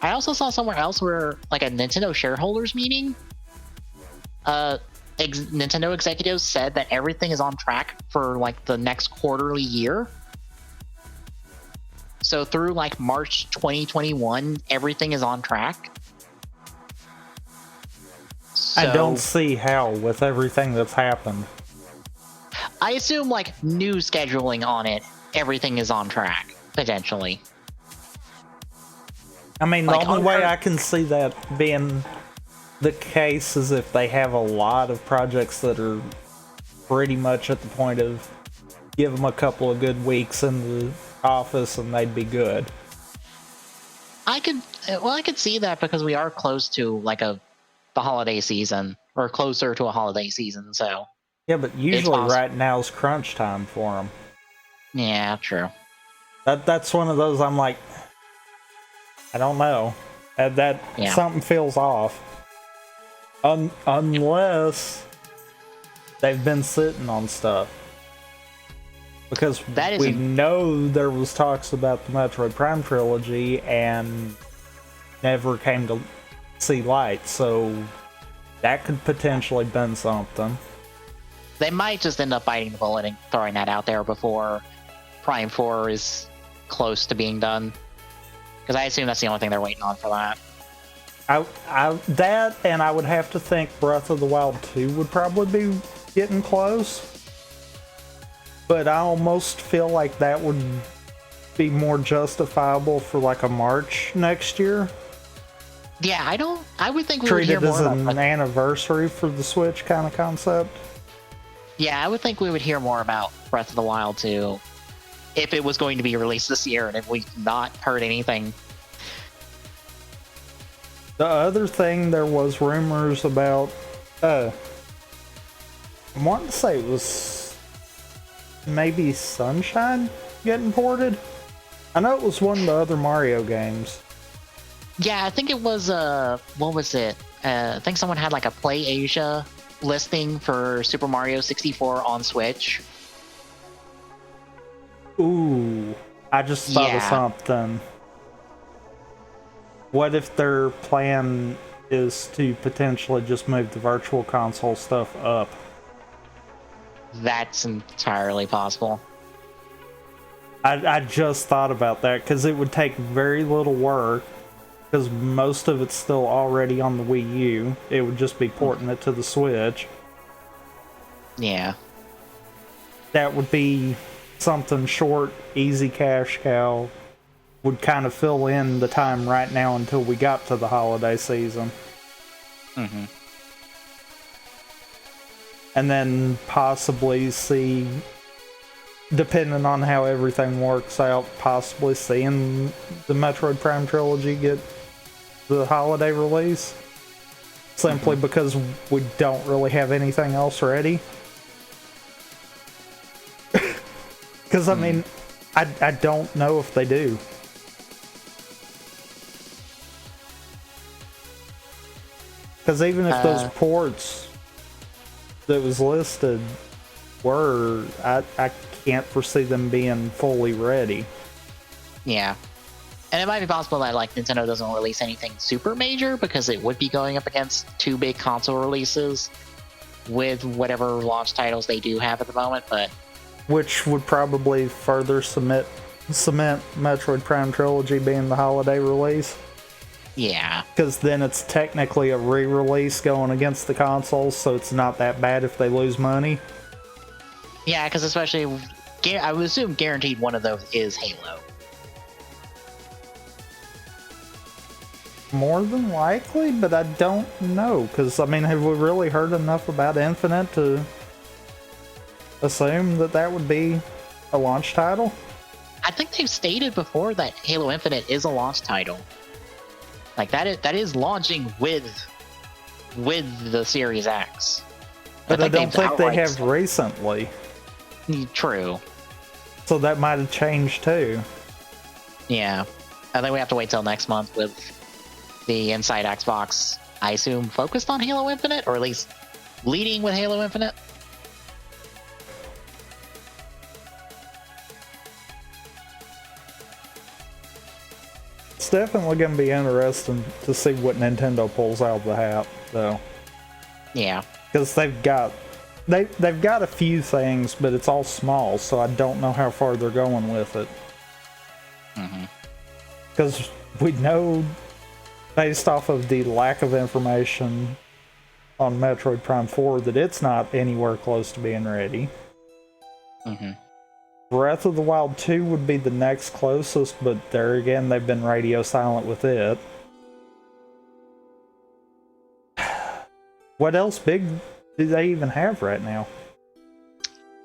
I also saw somewhere else where, like, a Nintendo shareholders meeting, Nintendo executives said that everything is on track for, like, the next quarterly year. So through, like, March 2021, everything is on track. So, I don't see how with everything that's happened. I assume, like, new scheduling on it, everything is on track, potentially. I mean, Like, the only way I can see that being the case is if they have a lot of projects that are pretty much at the point of give them a couple of good weeks in the office and they'd be good. I could see that because we are close to, like, the holiday season, or closer to a holiday season, so. Yeah, but usually right now is crunch time for them. Yeah, true. That's one of those I'm like, I don't know. Something feels off. Unless they've been sitting on stuff. Because we know there was talks about the Metroid Prime trilogy and never came to see light, so that could potentially been something. They might just end up biting the bullet and throwing that out there before Prime 4 is close to being done. Because I assume that's the only thing they're waiting on for that. That, and I would have to think Breath of the Wild 2 would probably be getting close. But I almost feel like that would be more justifiable for like a March next year. Yeah, I would think we would hear more about it. Treated as an anniversary for the Switch kind of concept. Yeah, I would think we would hear more about Breath of the Wild 2 if it was going to be released this year, and if we've not heard anything. The other thing there was rumors about, I want to say it was maybe Sunshine getting ported. I know it was one of the other Mario games. Yeah, I think it was, what was it? I think someone had like a Play Asia listing for Super Mario 64 on Switch. Ooh, I just thought of something. What if their plan is to potentially just move the Virtual Console stuff up? That's entirely possible. I just thought about that because it would take very little work, because most of it's still already on the Wii U. It would just be porting it to the Switch. Yeah. That would be something short, easy cash cow. Would kind of fill in the time right now until we got to the holiday season. Mm-hmm. And then possibly see, depending on how everything works out, possibly seeing the Metroid Prime trilogy get the holiday release. Simply because we don't really have anything else ready. Because, I mean, I don't know if they do. Because even if those ports that was listed were, I can't foresee them being fully ready. Yeah. And it might be possible that, like, Nintendo doesn't release anything super major because it would be going up against two big console releases with whatever launch titles they do have at the moment, but... Which would probably further cement Metroid Prime Trilogy being the holiday release. Yeah. Because then it's technically a re-release going against the consoles, so it's not that bad if they lose money. Yeah, because especially... I would assume guaranteed one of those is Halo. More than likely, but I don't know. Because, I mean, have we really heard enough about Infinite to assume that that would be a launch title? I think they've stated before that Halo Infinite is a launch title. Like, that is launching with the Series X. But I don't think they have said- recently. True. So that might have changed too. Yeah. I think we have to wait till next month with the Inside Xbox, I assume, focused on Halo Infinite, or at least leading with Halo Infinite. It's definitely going to be interesting to see what Nintendo pulls out of the hat, though. Yeah. Because they've got a few things, but it's all small, so I don't know how far they're going with it. Because we know, based off of the lack of information on Metroid Prime 4, that it's not anywhere close to being ready. Breath of the Wild 2 would be the next closest, but there again, they've been radio silent with it. What else big do they even have right now?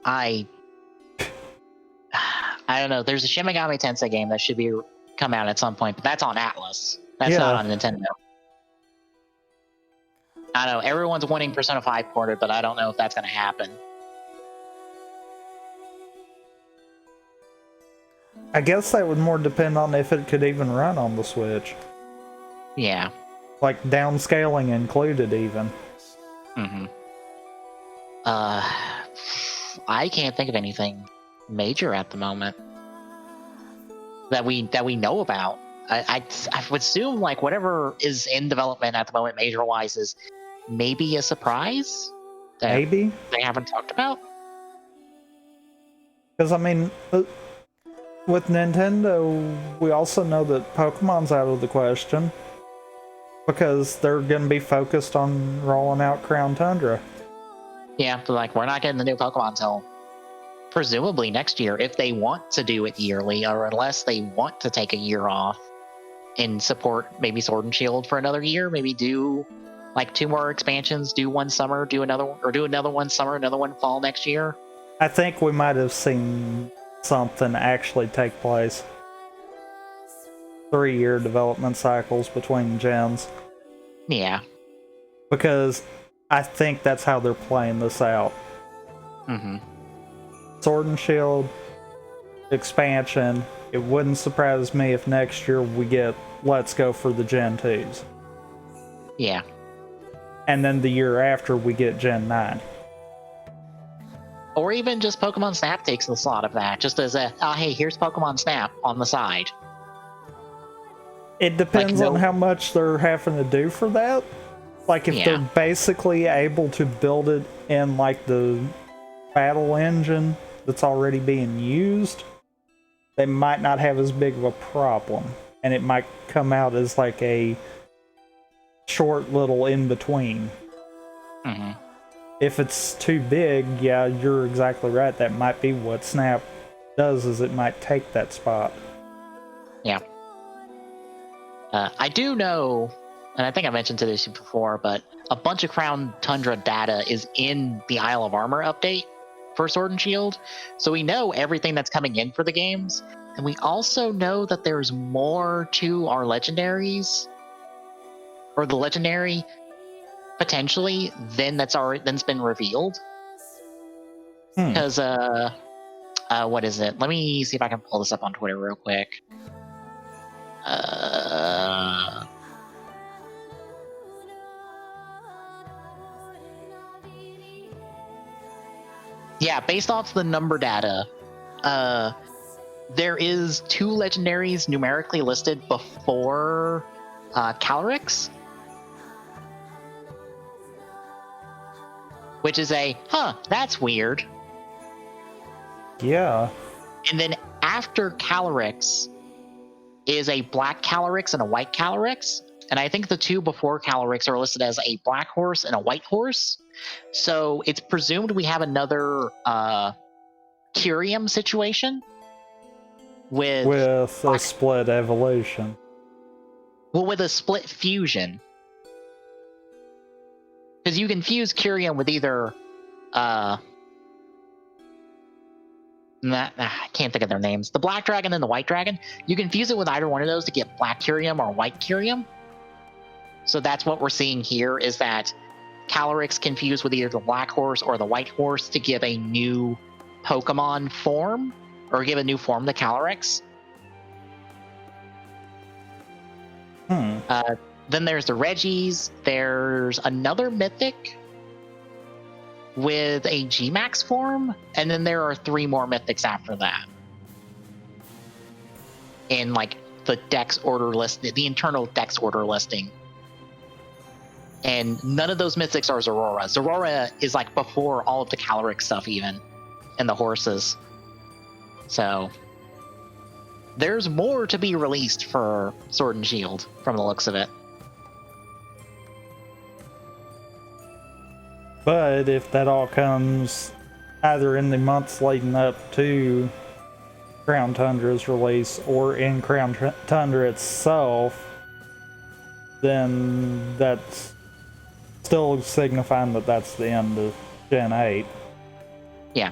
I don't know. There's a Shin Megami Tensei game that should come out at some point, but that's on Atlas. That's not on Nintendo. I don't know. Everyone's wanting Persona 5 ported, but I don't know if that's going to happen. I guess that would more depend on if it could even run on the Switch. Yeah. Like downscaling included, even. I can't think of anything major at the moment that we know about. I would assume like whatever is in development at the moment, major wise, is maybe a surprise that Maybe they haven't talked about. Because I mean, with Nintendo, we also know that Pokemon's out of the question because they're going to be focused on rolling out Crown Tundra. Yeah, but like we're not getting the new Pokemon until presumably next year if they want to do it yearly, or unless they want to take a year off and support maybe Sword and Shield for another year. Maybe do like 2 more expansions, do one summer, do another one summer, another one fall next year. I think we might have seen something actually take place. 3-year development cycles between gens. Yeah. Because I think that's how they're playing this out. Sword and Shield expansion. It wouldn't surprise me if next year we get Let's Go for the Gen 2s. Yeah. And then the year after we get Gen 9. Or even just Pokemon Snap takes the slot of that, just as a, hey, here's Pokemon Snap on the side. It depends on how much they're having to do for that. Like, if they're basically able to build it in, like, the battle engine that's already being used, they might not have as big of a problem. And it might come out as, like, a short little in-between. If it's too big, yeah, you're exactly right. That might be what Snap does, is it might take that spot. Yeah. I do know, and I think I mentioned to this before, but a bunch of Crown Tundra data is in the Isle of Armor update for Sword and Shield. So we know everything that's coming in for the games. And we also know that there's more to our legendaries, or the legendary, potentially, than's been revealed. Because, what is it? Let me see if I can pull this up on Twitter real quick. Yeah, based off the number data, there is 2 legendaries numerically listed before Calyrex, which is that's weird. Yeah. And then after Calyrex is a black Calyrex and a white Calyrex. And I think the 2 before Calyrex are listed as a black horse and a white horse. So it's presumed we have another Kyurem situation with a split evolution. Well, with a split fusion. Because you can fuse Kyurem with either I can't think of their names. The black dragon and the white dragon. You can fuse it with either one of those to get black Kyurem or white Kyurem. So that's what we're seeing here, is that Calyrex confused with either the black horse or the white horse to give a new Pokemon form, or give a new form to Calyrex. Then there's the Reggies. There's another Mythic with a G-Max form, and then there are 3 more Mythics after that. In like the Dex order list, the internal Dex order listing. And none of those Mythics are Zorora. Zorora is like before all of the Calyrex stuff even, and the horses. So there's more to be released for Sword and Shield from the looks of it. But if that all comes either in the months leading up to Crown Tundra's release or in Crown Tundra itself, then that's still signifying that that's the end of Gen 8. Yeah.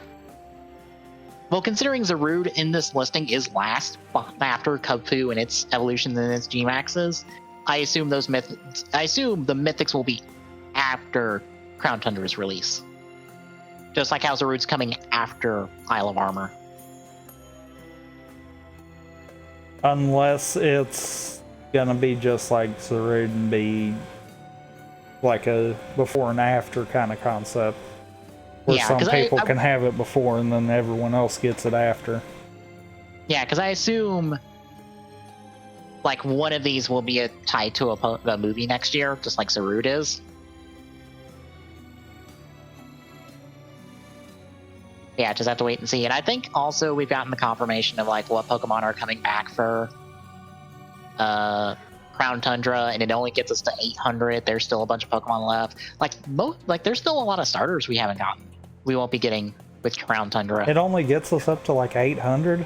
Well, considering Zarude in this listing is last after Kubfu and its evolutions and its G-Maxes, I assume the Mythics will be after Crown Tundra's release. Just like how Zarude's coming after Isle of Armor. Unless it's gonna be just like Zarude and be like a before and after kind of concept. Where some people can have it before and then everyone else gets it after. Yeah, because I assume like one of these will be tied to a movie next year, just like Zarude is. Yeah, just have to wait and see. And I think also we've gotten the confirmation of like what Pokemon are coming back for Crown Tundra, and it only gets us to 800. There's still a bunch of Pokemon left. Like there's still a lot of starters we haven't gotten. We won't be getting with Crown Tundra. It only gets us up to like 800?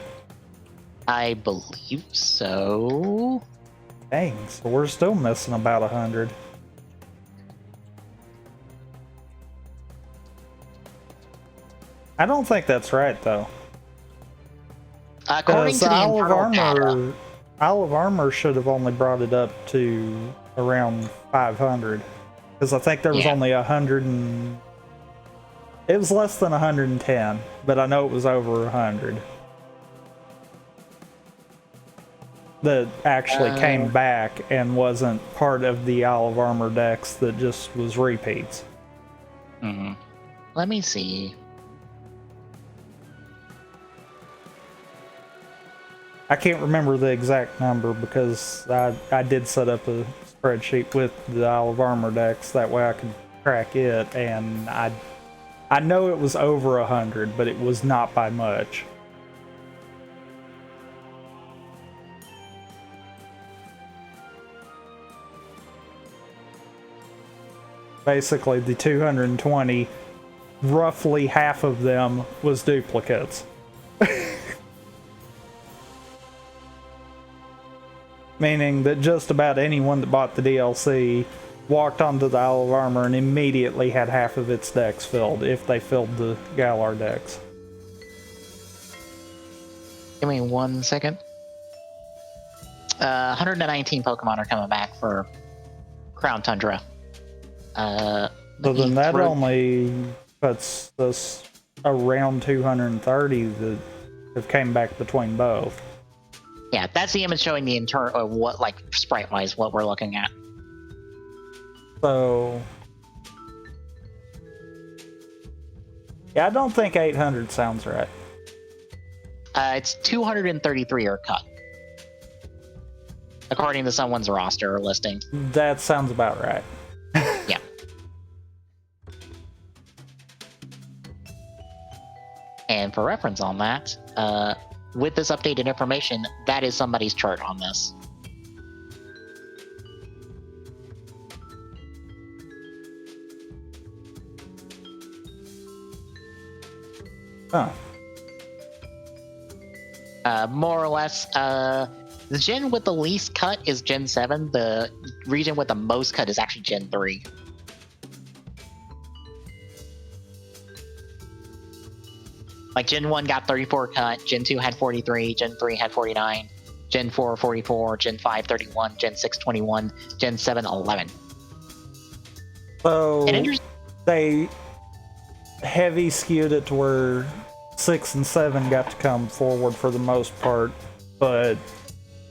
I believe so. Dang, so we're still missing about 100. I don't think that's right, though. According to the internal data, Isle of Armor should have only brought it up to around 500. Because I think there was only 100 and... It was less than 110, but I know it was over 100. That actually came back and wasn't part of the Isle of Armor decks, that just was repeats. Mm-hmm. Let me see. I can't remember the exact number because I did set up a spreadsheet with the Isle of Armor decks, that way I could track it, and I know it was over 100, but it was not by much. Basically, the 220, roughly half of them was duplicates. Meaning that just about anyone that bought the DLC walked onto the Isle of Armor and immediately had half of its decks filled, if they filled the Galar decks. Give me 1 second. 119 Pokemon are coming back for Crown Tundra. So then that only puts us around 230 that have came back between both. Yeah, that's the image showing the internal, what, like, sprite-wise, what we're looking at. So... yeah, I don't think 800 sounds right. It's 233 are cut. According to someone's roster or listing. That sounds about right. Yeah. And for reference on that, with this updated information, that is somebody's chart on this. Huh. More or less, the gen with the least cut is Gen 7. The region with the most cut is actually Gen 3. Like, Gen 1 got 34 cut, Gen 2 had 43, Gen 3 had 49, Gen 4 44, Gen 5 31, Gen 6 21, Gen 7 11. So they heavy skewed it to where 6 and 7 got to come forward for the most part, but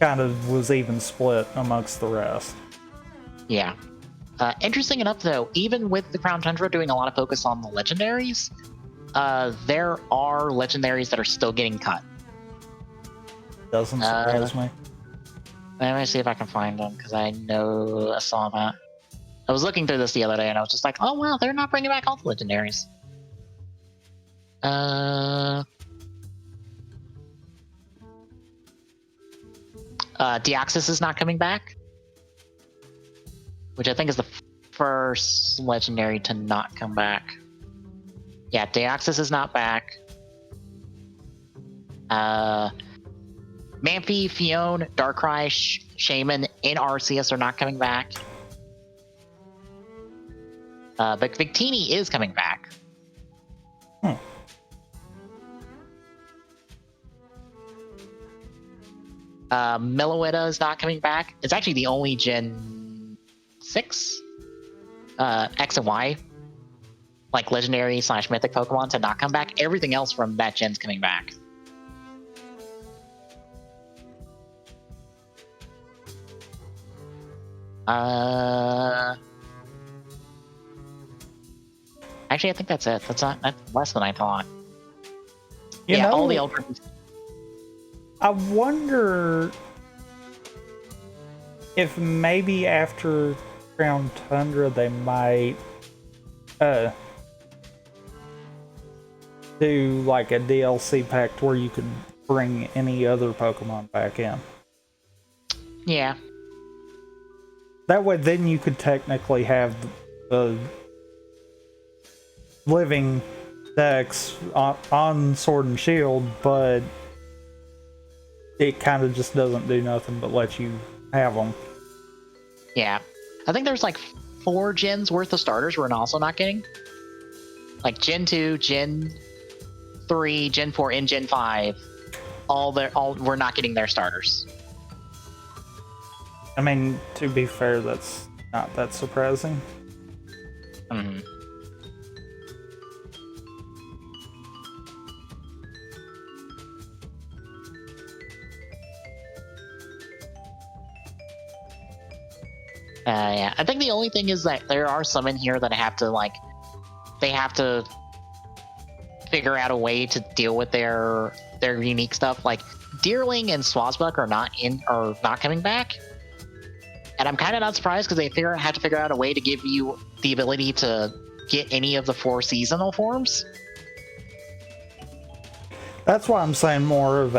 kind of was even split amongst the rest. Yeah. Interesting enough, though, even with the Crown Tundra doing a lot of focus on the legendaries, there are legendaries that are still getting cut. Doesn't surprise me. Let me see if I can find them, because I know I saw that. I was looking through this the other day, and I was just like, oh, wow, they're not bringing back all the legendaries. Deoxys is not coming back, which I think is the first legendary to not come back. Yeah, Deoxys is not back. Manphy, Fione, Darkrai, Shaman, and Arceus are not coming back. But Victini is coming back. Meloetta is not coming back. It's actually the only Gen 6 X and Y, like legendary / mythic Pokemon to not come back. Everything else from that gen's coming back. Actually, I think that's it. That's less than I thought. You know, all the old groups. I wonder if maybe after Crown Tundra they might do like a DLC pack where you could bring any other Pokemon back in. Yeah. That way then you could technically have the living decks on Sword and Shield, but it kind of just doesn't do nothing but let you have them. Yeah. I think there's like 4 gens worth of starters we're also not getting. Like Gen 2, Gen 3, Gen 4, and Gen 5. We're not getting their starters. I mean, to be fair, that's not that surprising. Mm-hmm. Yeah, I think the only thing is that there are some in here that have to figure out a way to deal with their unique stuff. Like Deerling and Swazbuck are not coming back, and I'm kind of not surprised because they have to figure out a way to give you the ability to get any of the 4 seasonal forms. That's why I'm saying more of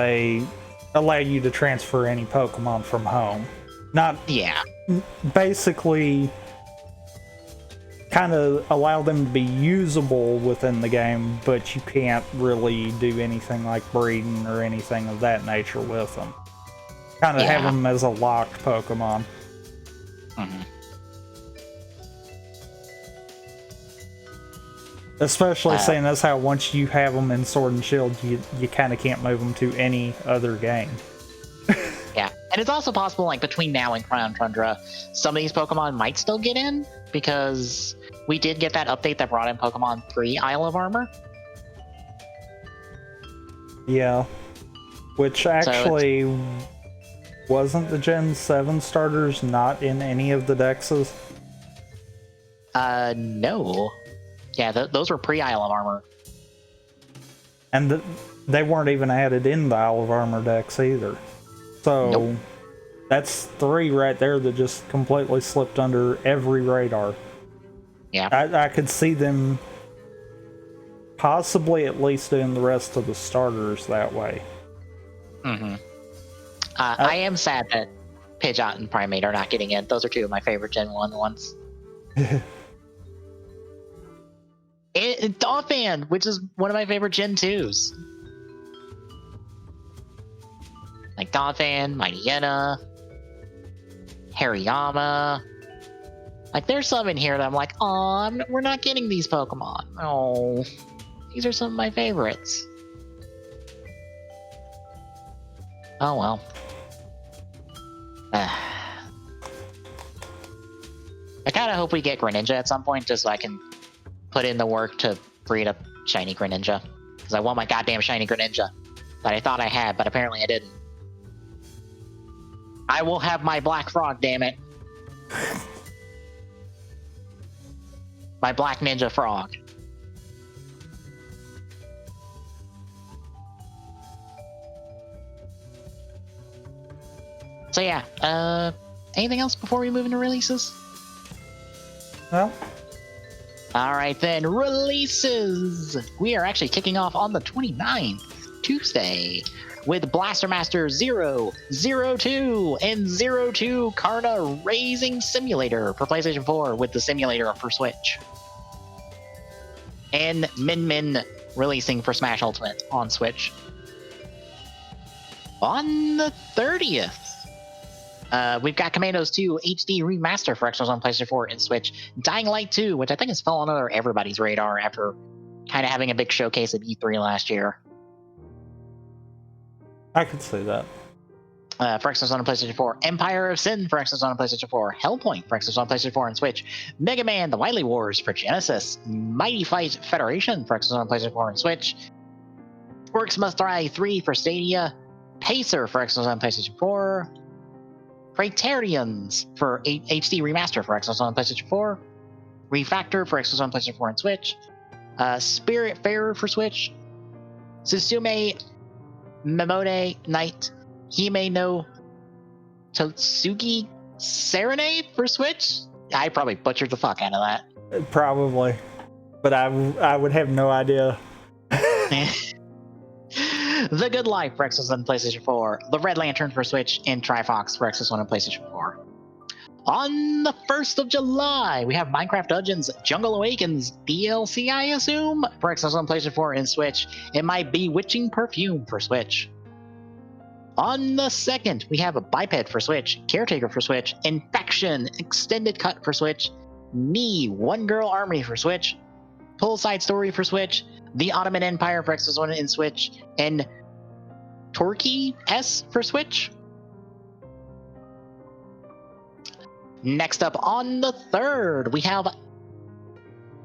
allow you to transfer any Pokemon from home. Not basically kind of allow them to be usable within the game, but you can't really do anything like breeding or anything of that nature with them. Kind of have them as a locked Pokemon. Mm-hmm. Especially seeing as how once you have them in Sword and Shield, you kind of can't move them to any other game. Yeah, and it's also possible, like, between now and Crown Tundra, some of these Pokemon might still get in, because we did get that update that brought in Pokemon pre-Isle of Armor. Yeah. Which actually wasn't the Gen 7 starters not in any of the dexes? No. Yeah, those were pre-Isle of Armor. And they weren't even added in the Isle of Armor decks either. So that's 3 right there that just completely slipped under every radar. Yeah. I could see them possibly at least doing the rest of the starters that way. Mm-hmm. I am sad that Pidgeot and Primeape are not getting in. Those are 2 of my favorite Gen 1 ones. And Donphan, which is one of my favorite Gen 2s. Like Donphan, Mightyena, Hariyama. Like, there's some in here that I'm like, oh, we're not getting these Pokemon. Oh, these are some of my favorites. Oh, well. I kind of hope we get Greninja at some point, just so I can put in the work to breed a shiny Greninja. Because I want my goddamn shiny Greninja that I thought I had, but apparently I didn't. I will have my Black Frog, damn it. My Black Ninja Frog. So yeah, anything else before we move into releases? No. Alright then, releases! We are actually kicking off on the 29th, Tuesday, with Blaster Master 0, 02, and 02 Karna Raising Simulator for PlayStation 4 with the simulator for Switch. And Min Min releasing for Smash Ultimate on Switch. On the 30th, we've got Commandos 2 HD Remaster for Xbox on PlayStation 4 and Switch. Dying Light 2, which I think has fallen under everybody's radar after kind of having a big showcase at E3 last year. I could see that. For Xbox on PlayStation 4. Empire of Sin for Xbox on PlayStation 4. Hellpoint for Xbox on PlayStation 4 and Switch. Mega Man The Wily Wars for Genesis. Mighty Fight Federation for Xbox on PlayStation 4 and Switch. Works Must Die 3 for Stadia. Pacer for Xbox on PlayStation 4. Praetorians for HD Remaster for Xbox on PlayStation 4. Refactor for Xbox on PlayStation 4 and Switch. Spiritfarer for Switch. Susume Memode Night Hime no Totsuki Serenade for Switch? I probably butchered the fuck out of that. Probably. But I would have no idea. The Good Life for Xbox on PlayStation 4. The Red Lantern for Switch. And Trifox for Xbox One and PlayStation 4. On the 1st of July, we have Minecraft Dungeons Jungle Awakens DLC, I assume, for Xbox on PlayStation 4 and Switch. And My Bewitching Perfume for Switch. On the 2nd, we have a Biped for Switch, Caretaker for Switch, Infection Extended Cut for Switch, Me One Girl Army for Switch, Poolside Story for Switch, The Ottoman Empire for Xbox One and Switch, and Torquay S for Switch. Next up on the 3rd, we have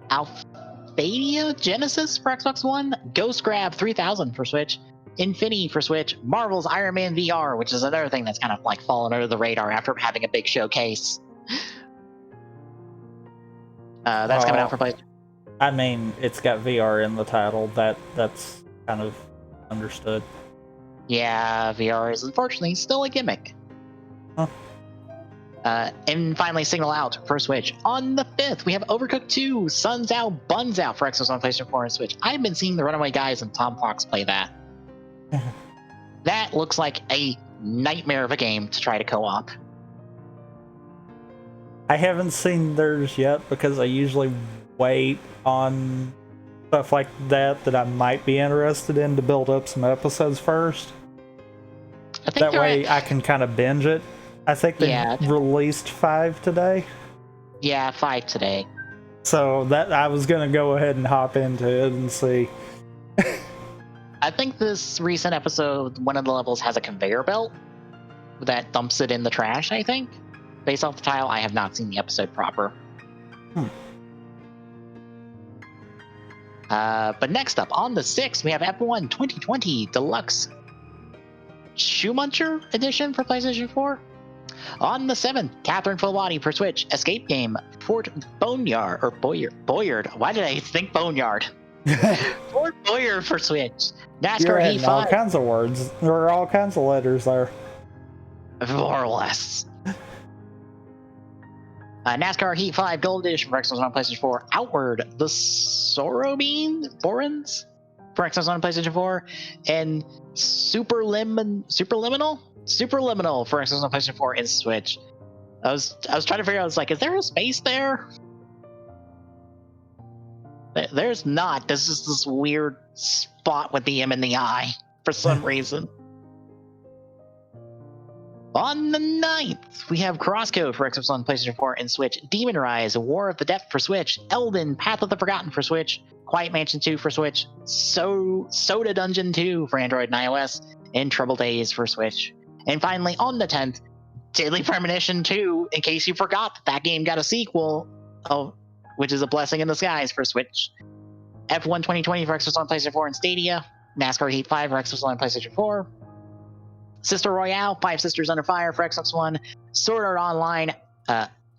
Alphadia Genesis for Xbox One, Ghost Grab 3000 for Switch, Infinity for Switch, Marvel's Iron Man VR, which is another thing that's kind of like fallen under the radar after having a big showcase. That's coming out for PlayStation. I mean, it's got VR in the title. That's kind of understood. Yeah, VR is unfortunately still a gimmick. Huh. And finally, Signal Out for Switch. On the 5th, we have Overcooked 2, Suns Out, Buns Out for Xbox on PlayStation 4 and Switch. I've been seeing the Runaway Guys and Tom Fox play that. That looks like a nightmare of a game to try to co-op. I haven't seen theirs yet because I usually wait on stuff like that I might be interested in to build up some episodes first. That way I can kind of binge it. I think they released 5 today. Yeah, 5 today. So that I was going to go ahead and hop into it and see. I think this recent episode, one of the levels has a conveyor belt that dumps it in the trash, I think. Based off the title, I have not seen the episode proper. But next up, on the 6th, we have F1 2020 Deluxe Shoemuncher Edition for PlayStation 4. On the 7th, Catherine Full Body for Switch, Escape Game, Fort Boneyard, or Boyard. Why did I think Boneyard? Fort Boyard for Switch. NASCAR Heat 5. All kinds of words. There are all kinds of letters there. More or less. NASCAR Heat 5 Gold Edition for Xbox One and PlayStation 4. Outward, the Borans for Xbox One and PlayStation 4. And Superliminal for Xbox One and PlayStation 4 and Switch. I was trying to figure out, I was like, is there a space there? There's not. There's just this weird spot with the M and the I for some reason. On the 9th, we have Crosscode for Xbox One, PlayStation 4, and Switch. Demon Rise, War of the Depth for Switch. Elden, Path of the Forgotten for Switch. Quiet Mansion 2 for Switch. Soda Dungeon 2 for Android and iOS. And Trouble Days for Switch. And finally, on the 10th, Deadly Premonition 2, in case you forgot that game got a sequel, which is a blessing in disguise for Switch. F1 2020 for Xbox One, PlayStation 4, and Stadia. NASCAR Heat 5 for Xbox One, PlayStation 4. Sister Royale, Five Sisters Under Fire for Xbox One. Sword Art Online,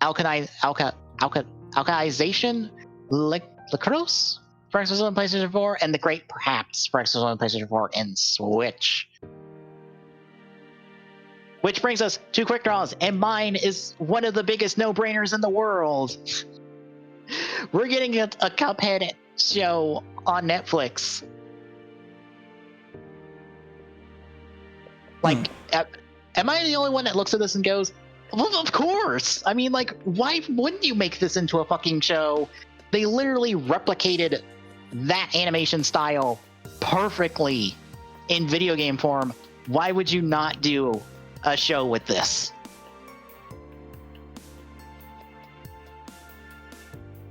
Alkalization, Lacrosse for Xbox One, PlayStation 4, and The Great Perhaps for Xbox One, PlayStation 4, and Switch. Which brings us to quick draws, and mine is one of the biggest no-brainers in the world. We're getting a Cuphead show on Netflix. Like, am I the only one that looks at this and goes, well, of course. I mean, like, why wouldn't you make this into a fucking show? They literally replicated that animation style perfectly in video game form. Why would you not do a show with this?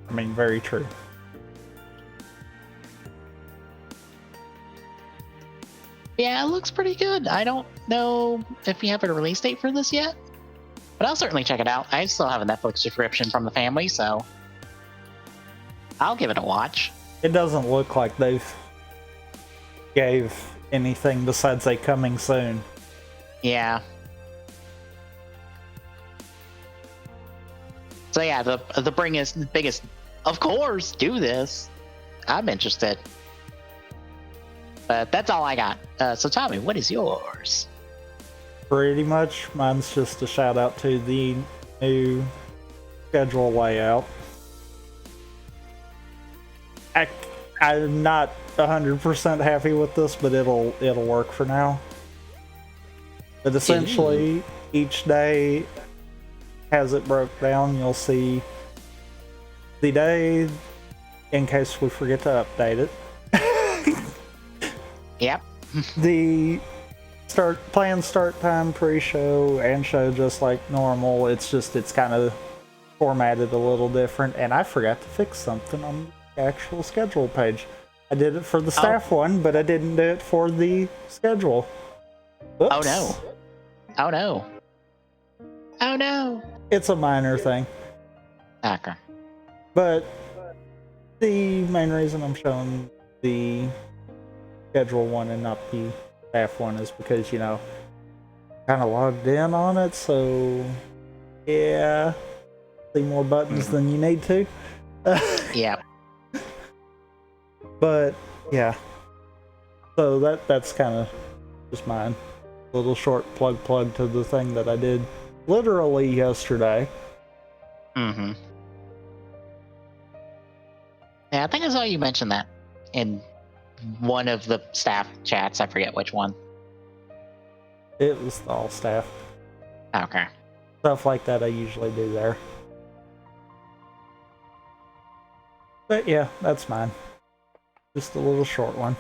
I mean, very true. Yeah, it looks pretty good. I don't know if we have a release date for this yet, but I'll certainly check it out. I still have a Netflix subscription from the family, so I'll give it a watch. It doesn't look like they've gave anything besides a coming soon. Yeah. So yeah, the biggest, of course, do this. I'm interested. But that's all I got. So Tommy, what is yours? Pretty much, mine's just a shout out to the new schedule layout. I'm not 100% happy with this, but it'll work for now. But essentially, each day has it broke down. You'll see the day, in case we forget to update it. Yep. The planned start time, pre-show, and show just like normal. It's kind of formatted a little different, and I forgot to fix something on the actual schedule page. I did it for the staff one, but I didn't do it for the schedule. Oops. Oh no. Oh no. Oh no. It's a minor thing. Okay. But the main reason I'm showing the schedule one and not the staff one is because, you know, kind of logged in on it, so yeah, see more buttons than you need to. Yeah. But yeah, so that's kind of just mine. A little short plug to the thing that I did literally yesterday. Mm-hmm. Yeah, I think I saw you mention that in one of the staff chats. I forget which one. It was all staff. Okay. Stuff like that I usually do there. But yeah, that's mine. Just a little short one.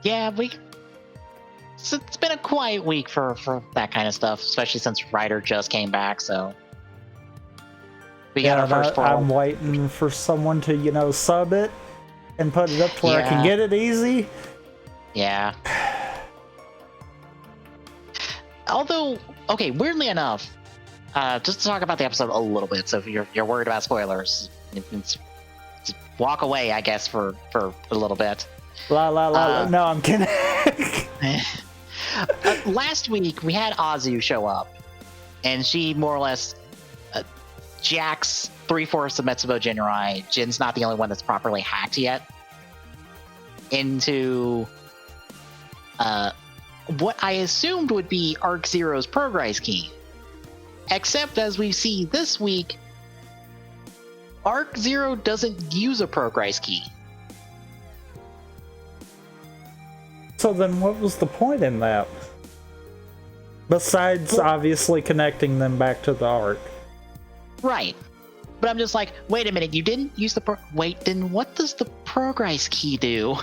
Yeah, it's been a quiet week for that kind of stuff, especially since Ryder just came back, so we got our first brawl. I'm waiting for someone to, you know, sub it and put it up to where I can get it easy. Yeah. Although, okay, weirdly enough, just to talk about the episode a little bit, so if you're worried about spoilers, just walk away, I guess, for a little bit. No, I'm kidding. Last week, we had Azu show up, and she more or less jacks 3/4 of Metsubo Jinrai. Jin's not the only one that's properly hacked yet. Into what I assumed would be Arc Zero's progress key. Except as we see this week, Arc Zero doesn't use a progress key. So then what was the point in that? Besides obviously connecting them back to the Arc. Right. But I'm just like, wait a minute, you didn't use the wait, then what does the progress key do?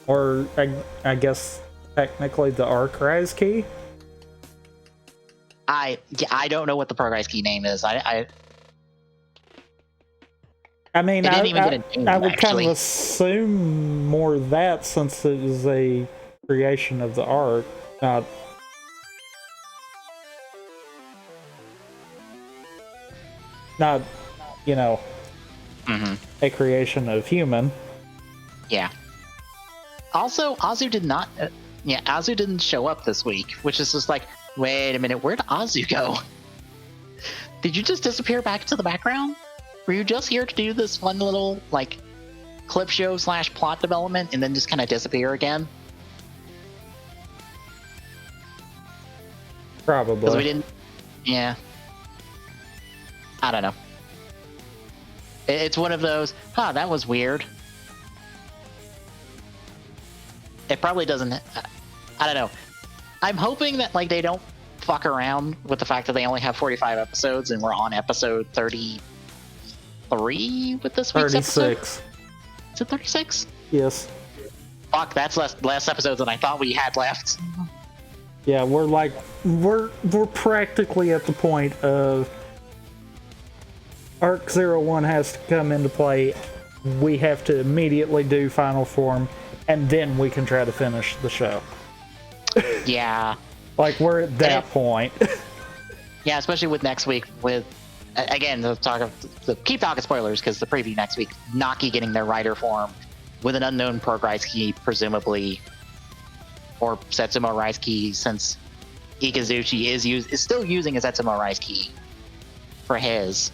Or I guess technically the Arc Rise key? I don't know what the progress key name is. I mean, I would kind of assume more that, since it is a creation of the art, not not you know a creation of human. Yeah. Also, Azu did not. Azu didn't show up this week, which is just like, wait a minute, where'd Azu go? Did you just disappear back to the background? Were you just here to do this fun little like clip show / plot development and then just kind of disappear again? Probably. Because we didn't. Yeah. I don't know. It's one of those. That was weird. It probably doesn't. I don't know. I'm hoping that like they don't fuck around with the fact that they only have 45 episodes and we're on episode 33 with this week's 36. episode. Is it 36? Yes. Fuck, that's less episodes than I thought we had left. Yeah, we're practically at the point of Arc 01 has to come into play. We have to immediately do final form, and then we can try to finish the show. Yeah. Like, we're at that point. Yeah, especially with next week with, again, keep talking spoilers, because the preview next week, Naki getting their rider form with an unknown progress key, presumably, or Setsumo Rise key, since Ikazuchi is still using a Setsumo Rise key for his.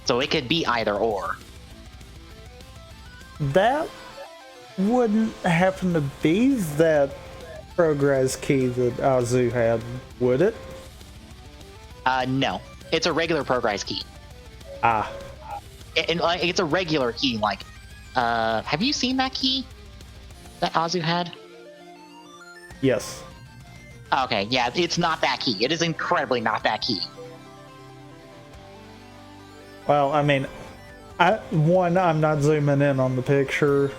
So it could be either or. That wouldn't happen to be that progress key that Azu had, would it? No. It's a regular progress key. Ah. It's a regular key, like, have you seen that key that Azu had? Yes. Okay, yeah, it's not that key. It is incredibly not that key. Well, I mean, I'm not zooming in on the picture,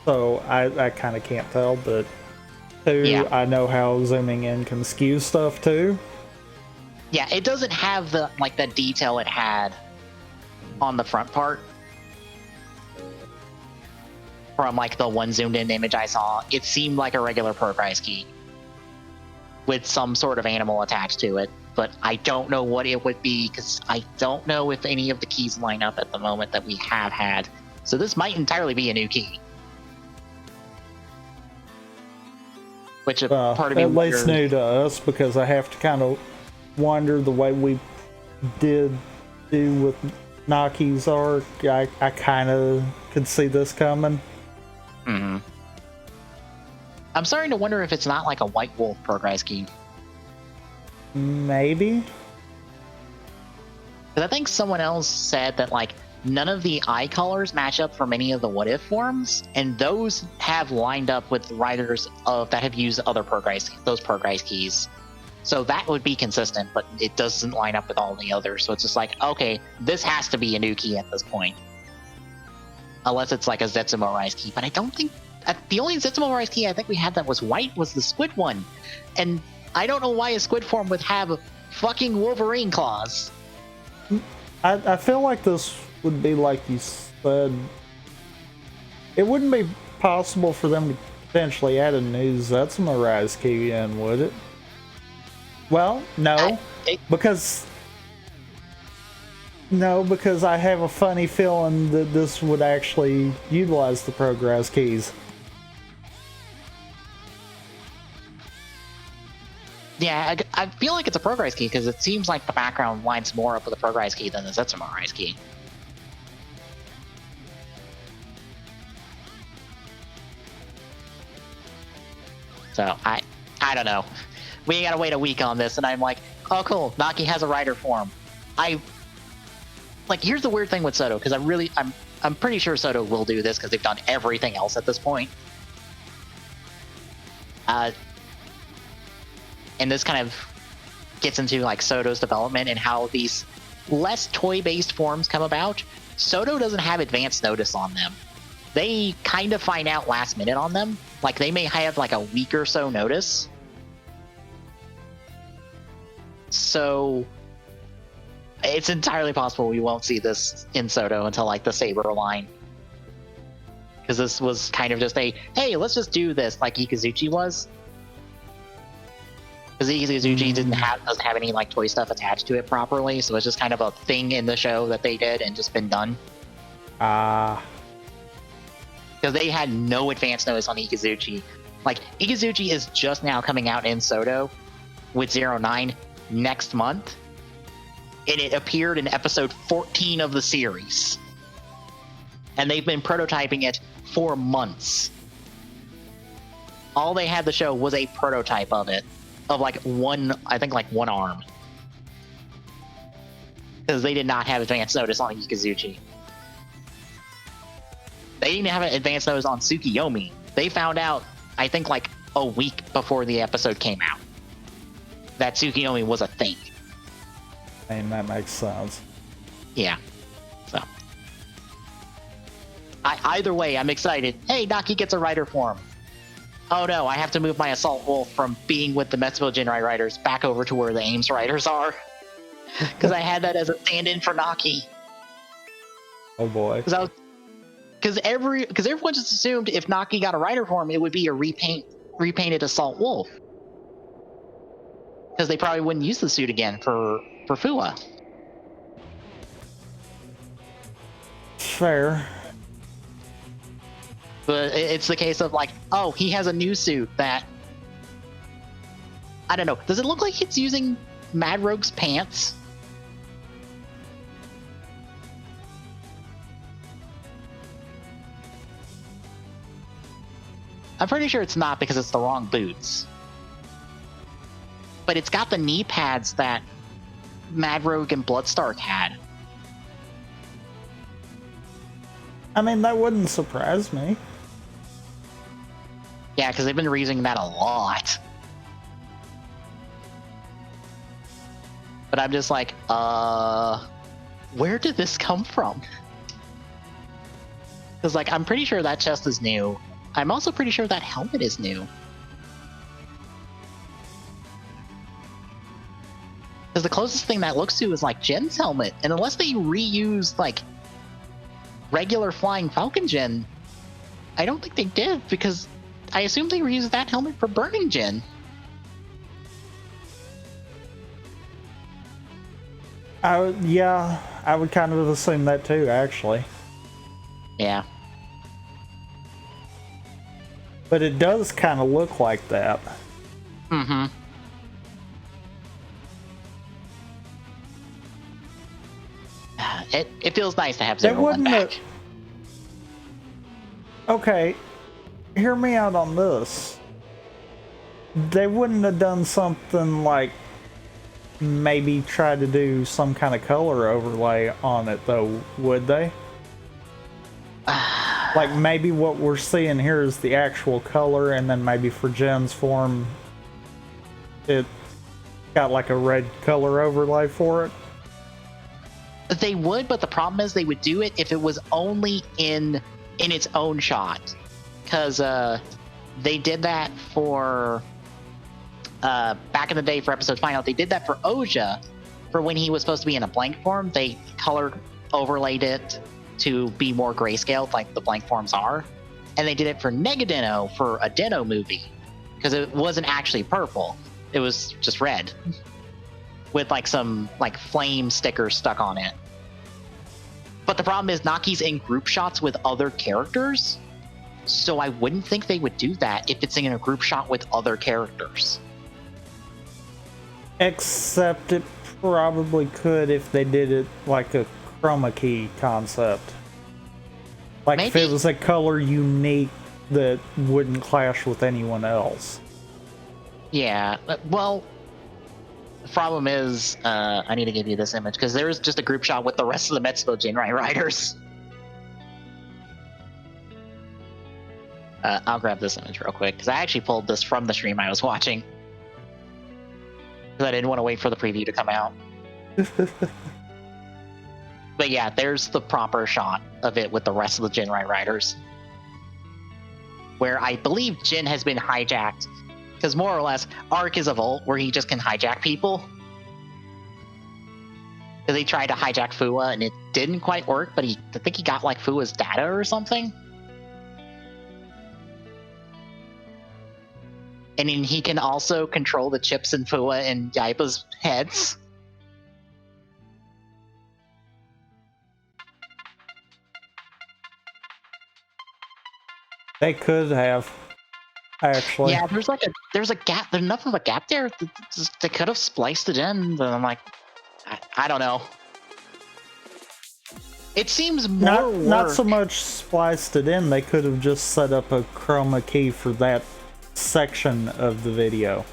so I kind of can't tell, but two, yeah. I know how zooming in can skew stuff too. Yeah, it doesn't have the detail it had on the front part. From like the one zoomed in image I saw, it seemed like a regular progress key with some sort of animal attached to it. But I don't know what it would be, because I don't know if any of the keys line up at the moment that we have had. So this might entirely be a new key. Which part of me at least new to us, because I have to kind of wonder the way we did do with Naki's arc. I kind of could see this coming. Mm-hmm. I'm starting to wonder if it's not like a White Wolf progress key. Maybe. Because I think someone else said that like none of the eye colors match up for many of the What If forms, and those have lined up with riders that have used other those progress keys. So that would be consistent, but it doesn't line up with all the others. So it's just like, okay, this has to be a new key at this point. Unless it's like a Zetsumo Rise key. But I don't think... the only Zetsumo Rise key I think we had that was white was the squid one. And I don't know why a squid form would have fucking Wolverine claws. I feel like this would be like you said. It wouldn't be possible for them to potentially add a new Zetsumo Rise key in, would it? Well, no. Because I have a funny feeling that this would actually utilize the progress keys. Yeah, I feel like it's a progress key because it seems like the background lines more up with the progress key than the Zetsumo Rise key. So, I don't know. We gotta wait a week on this, and I'm like, oh cool, Naki has a rider form. Here's the weird thing with Soto, because I'm pretty sure Soto will do this because they've done everything else at this point. And this kind of gets into like Soto's development and how these less toy-based forms come about. Soto doesn't have advance notice on them. They kind of find out last minute on them. Like they may have like a week or so notice. So it's entirely possible we won't see this in Soto until like the Saber line. Because this was kind of just a, hey, let's just do this like Ikazuchi was. Because Ikazuchi doesn't have any like toy stuff attached to it properly, so it's just kind of a thing in the show that they did and just been done. Because they had no advance notice on Ikazuchi. Like, Ikazuchi is just now coming out in Soto with 09 next month, and it appeared in episode 14 of the series. And they've been prototyping it for months. All they had to show was a prototype of it, of like one arm. Because they did not have advance notice on Ikazuchi. They didn't have an advance notice on Tsukiyomi. They found out, I think, like a week before the episode came out, that Tsukiyomi was a thing. And that makes sense. Yeah. So. Either way, I'm excited. Hey, Naki gets a rider form. Oh no, I have to move my Assault Wolf from being with the Metsville Jinrai riders back over to where the Ames riders are. Because I had that as a stand-in for Naki. Oh boy. Because everyone just assumed if Naki got a rider form, it would be a repainted Assault Wolf. Because they probably wouldn't use the suit again for Fua. Fair. But it's the case of like, oh, he has a new suit that, I don't know. Does it look like it's using Mad Rogue's pants? I'm pretty sure it's not because it's the wrong boots. But it's got the knee pads that Mad Rogue and Bloodstark had. I mean, that wouldn't surprise me. Yeah, because they've been reusing that a lot. But I'm just like, where did this come from? Because, like, I'm pretty sure that chest is new. I'm also pretty sure that helmet is new. Because the closest thing that looks to is, like, Jin's helmet. And unless they reused, like, regular Flying Falcon Jin, I don't think they did, because I assume they reused that helmet for Burning Jin. I would kind of assume that too, actually. Yeah. But it does kind of look like that. Mm-hmm. It feels nice to have 01 back. Okay, hear me out on this. They wouldn't have done something like maybe try to do some kind of color overlay on it, though, would they? Like, maybe what we're seeing here is the actual color, and then maybe for Jin's form, it got like a red color overlay for it. They would, but the problem is they would do it if it was only in its own shot. Because they did that for back in the day for episode final. They did that for Oja for when he was supposed to be in a blank form. They colored overlaid it to be more grayscale like the blank forms are. And they did it for Negadeno for a Deno movie because it wasn't actually purple. It was just red with like some like flame stickers stuck on it. But the problem is Naki's in group shots with other characters, so I wouldn't think they would do that if it's in a group shot with other characters. Except it probably could if they did it like a chroma key concept. Like maybe. If it was a color unique that wouldn't clash with anyone else. Yeah, well, the problem is, I need to give you this image, because there is just a group shot with the rest of the Metsville Jinrai riders. I'll grab this image real quick, because I actually pulled this from the stream I was watching. Because I didn't want to wait for the preview to come out. But yeah, there's the proper shot of it with the rest of the Jinrai riders. Where I believe Jin has been hijacked. Because more or less, Arc is a Volt where he just can hijack people. Because he tried to hijack Fua and it didn't quite work, but I think he got like Fua's data or something. And then he can also control the chips and Fua and Yaiba's heads. They could have, actually. Yeah, there's a gap. There's enough of a gap there. They could have spliced it in, but I'm like, I don't know. It seems more not so much spliced it in. They could have just set up a chroma key for that section of the video.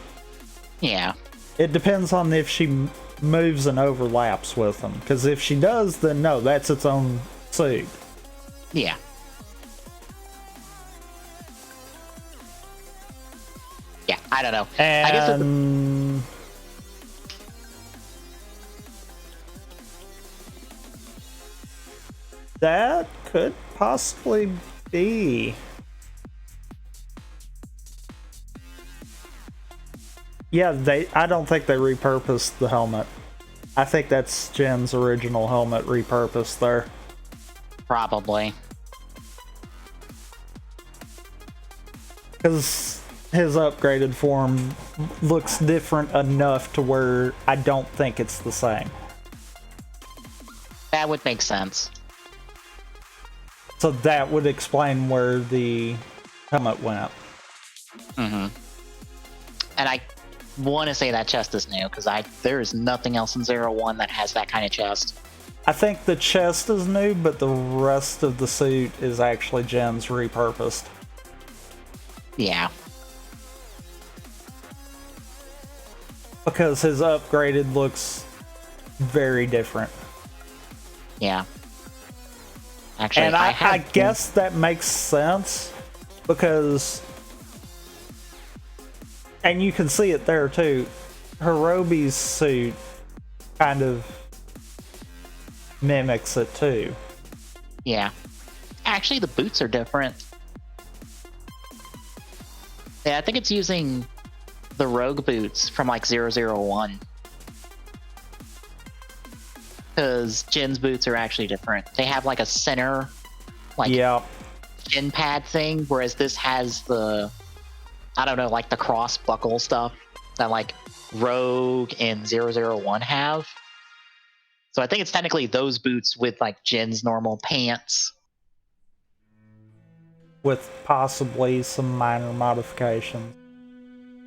Yeah. It depends on if she moves and overlaps with them. Because if she does, then no, that's its own suit. Yeah. Yeah, I don't know. And I guess that could possibly be. Yeah, I don't think they repurposed the helmet. I think that's Jin's original helmet repurposed there. Probably. Because his upgraded form looks different enough to where I don't think it's the same. That would make sense. So that would explain where the helmet went. Mm-hmm. And I want to say that chest is new, because there is nothing else in 01 that has that kind of chest. I think the chest is new, but the rest of the suit is actually Jin's repurposed. Yeah. Because his upgraded looks very different. Yeah. Actually, and I guess that makes sense, because, and you can see it there too, Hirobi's suit kind of mimics it too. Yeah. Actually, the boots are different. Yeah, I think it's using the rogue boots from like 001. Because Jin's boots are actually different. They have like a center, like shin pad thing, whereas this has the, I don't know, like the cross buckle stuff that like Rogue and 001 have. So I think it's technically those boots with like Jin's normal pants. With possibly some minor modifications.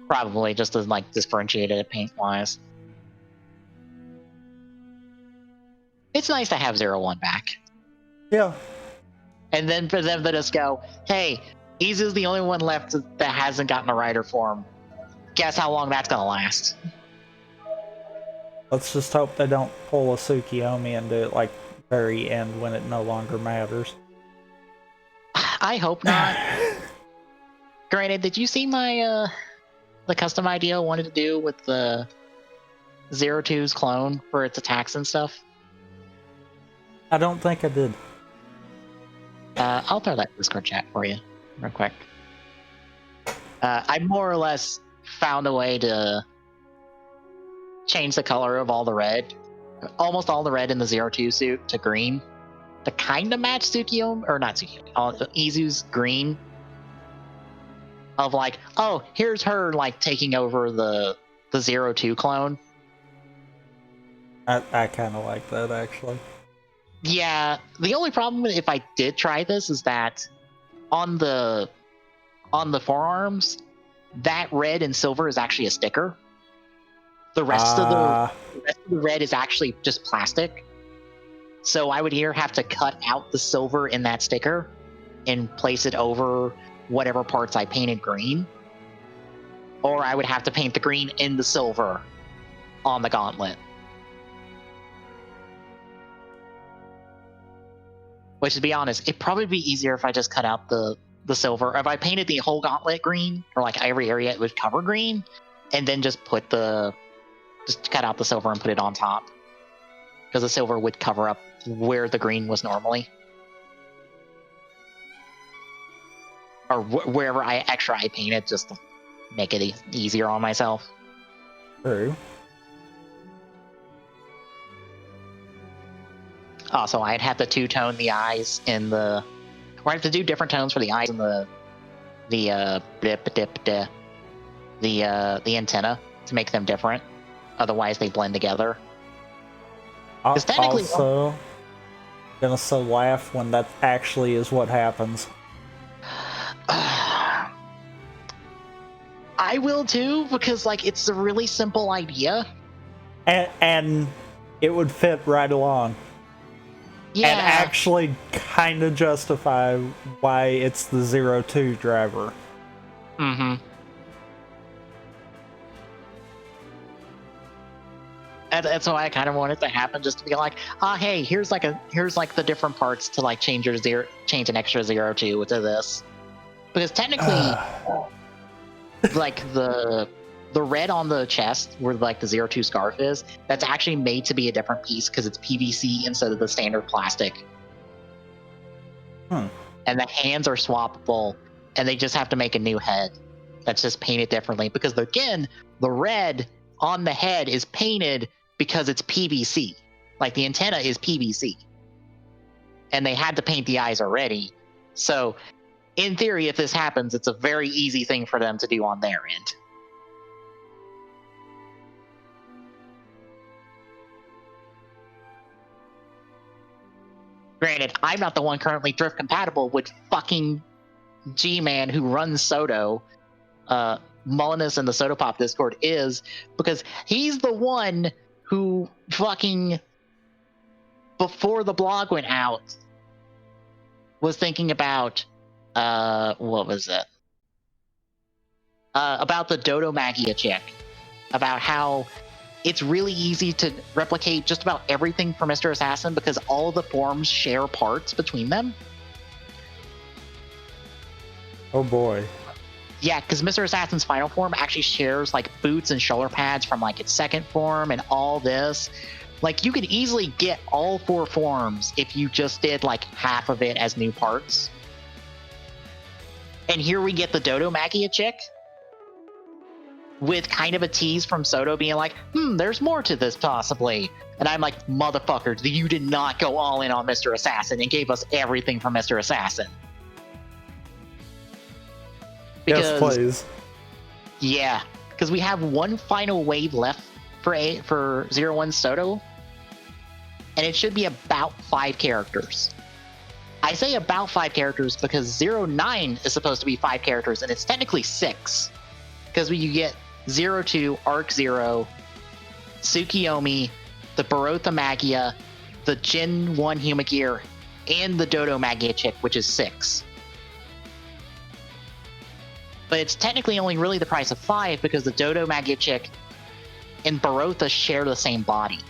Probably just as like differentiated paint wise. It's nice to have 01 back. Yeah. And then for them to just go, hey, Izu's the only one left that hasn't gotten a rider form. Guess how long that's gonna last? Let's just hope they don't pull a Tsukiyomi and do it like very end when it no longer matters. I hope not. Granted, did you see my the custom idea I wanted to do with the 02's clone for its attacks and stuff? I don't think I did. I'll throw that Discord chat for you real quick. I more or less found a way to change the color of all the red, almost all the red in the 02 suit to green, to kind of match Tsukiyomi, or not Tsukiyomi, Izu's green. Of like, oh, here's her like taking over the 02 clone. I kind of like that, actually. Yeah, the only problem if I did try this is that on the forearms, that red and silver is actually a sticker. The rest of the red is actually just plastic. So I would here have to cut out the silver in that sticker and place it over whatever parts I painted green. Or I would have to paint the green in the silver on the gauntlet. Which, to be honest, it'd probably be easier if I just cut out the silver. If I painted the whole gauntlet green, or like every area it would cover green, and then just cut out the silver and put it on top. Because the silver would cover up where the green was normally. Or wherever I painted, just to make it easier on myself. True. Also, I'd have to two-tone the eyes in the... Or I'd have to do different tones for the eyes in the the antenna to make them different. Otherwise, they blend together. I'll also gonna so laugh when that actually is what happens. I will too, because like it's a really simple idea, and it would fit right along. Yeah, and actually kind of justify why it's the 02 driver. Mm-hmm. And that's why I kind of want it to happen, just to be like, hey, here's like the different parts to like change an extra 02 to this, because technically, like the red on the chest where like the 02 scarf is, that's actually made to be a different piece because it's PVC instead of the standard plastic. And the hands are swappable, and they just have to make a new head that's just painted differently, because again, the red on the head is painted because it's PVC. Like the antenna is PVC. And they had to paint the eyes already. So in theory, if this happens, it's a very easy thing for them to do on their end. Granted, I'm not the one currently drift compatible with fucking G-Man who runs Soto. Molinus in the Soto Pop Discord is, because he's the one who fucking, before the blog went out, was thinking about, what was it? About the Dodo Magia chick. About how it's really easy to replicate just about everything for Mr. Assassin because all the forms share parts between them. Oh boy. Yeah, because Mr. Assassin's final form actually shares like boots and shoulder pads from like its second form and all this. Like you could easily get all 4 forms if you just did like half of it as new parts. And here we get the Dodo Magia chick with kind of a tease from Soto being like, there's more to this possibly. And I'm like, motherfuckers, you did not go all in on Mr. Assassin and gave us everything from Mr. Assassin. Because, yes, please. Yeah, because we have one final wave left for 01 Soto, and it should be about 5 characters. I say about 5 characters because 09 is supposed to be 5 characters, and it's technically 6. Because you get 02, Arc Zero, Tsukiyomi, the Barotha Magia, the Gen 1 Humagear, and the Dodo Magia chick, which is 6. But it's technically only really the price of 5 because the Dodo Magia chick and Barotha share the same body.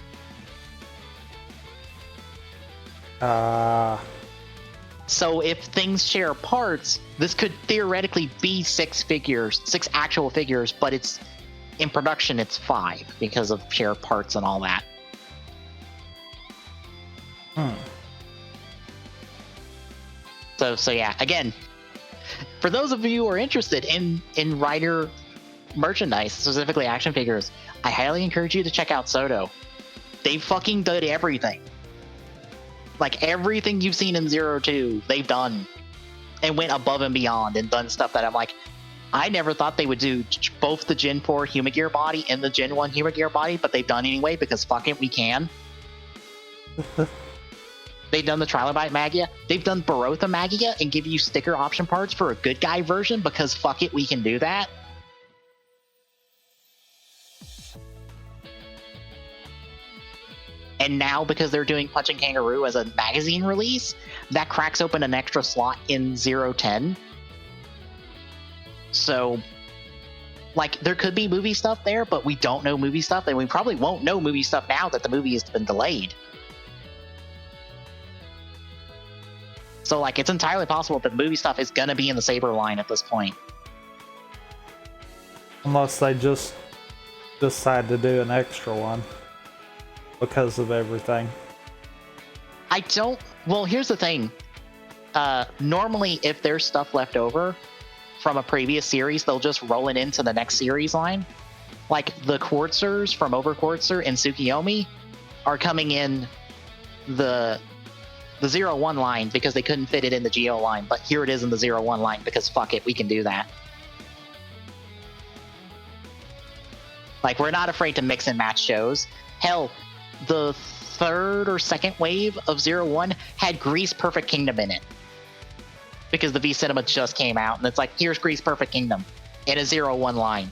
So if things share parts, this could theoretically be 6 figures, 6 actual figures, but it's in production it's 5 because of shared parts and all that. So yeah, again, for those of you who are interested in Rider merchandise, specifically action figures, I highly encourage you to check out Soto. They fucking did everything. Like everything you've seen in 02, they've done and went above and beyond and done stuff that I'm like, I never thought they would do both the Gen 4 Humagear body and the Gen 1 Humagear body, but they've done anyway because fuck it, we can. They've done the Trilobite Magia. They've done Barotha Magia and give you sticker option parts for a good guy version because fuck it, we can do that. And now, because they're doing Punch and Kangaroo as a magazine release, that cracks open an extra slot in 010. So, like, there could be movie stuff there, but we don't know movie stuff, and we probably won't know movie stuff now that the movie has been delayed. So, like, it's entirely possible that the movie stuff is gonna be in the Saber line at this point. Unless they just decide to do an extra one. Because of everything. Well, here's the thing. Normally, if there's stuff left over from a previous series, they'll just roll it into the next series line. Like the Quartzers from Overquartzer and Tsukiyomi are coming in the 01 line because they couldn't fit it in the Geo line, but here it is in the 01 line because fuck it, we can do that. Like, we're not afraid to mix and match shows. Hell, the third or second wave of 01 had Grease Perfect Kingdom in it. Because the V Cinema just came out, and it's like, here's Grease Perfect Kingdom in a 01 line.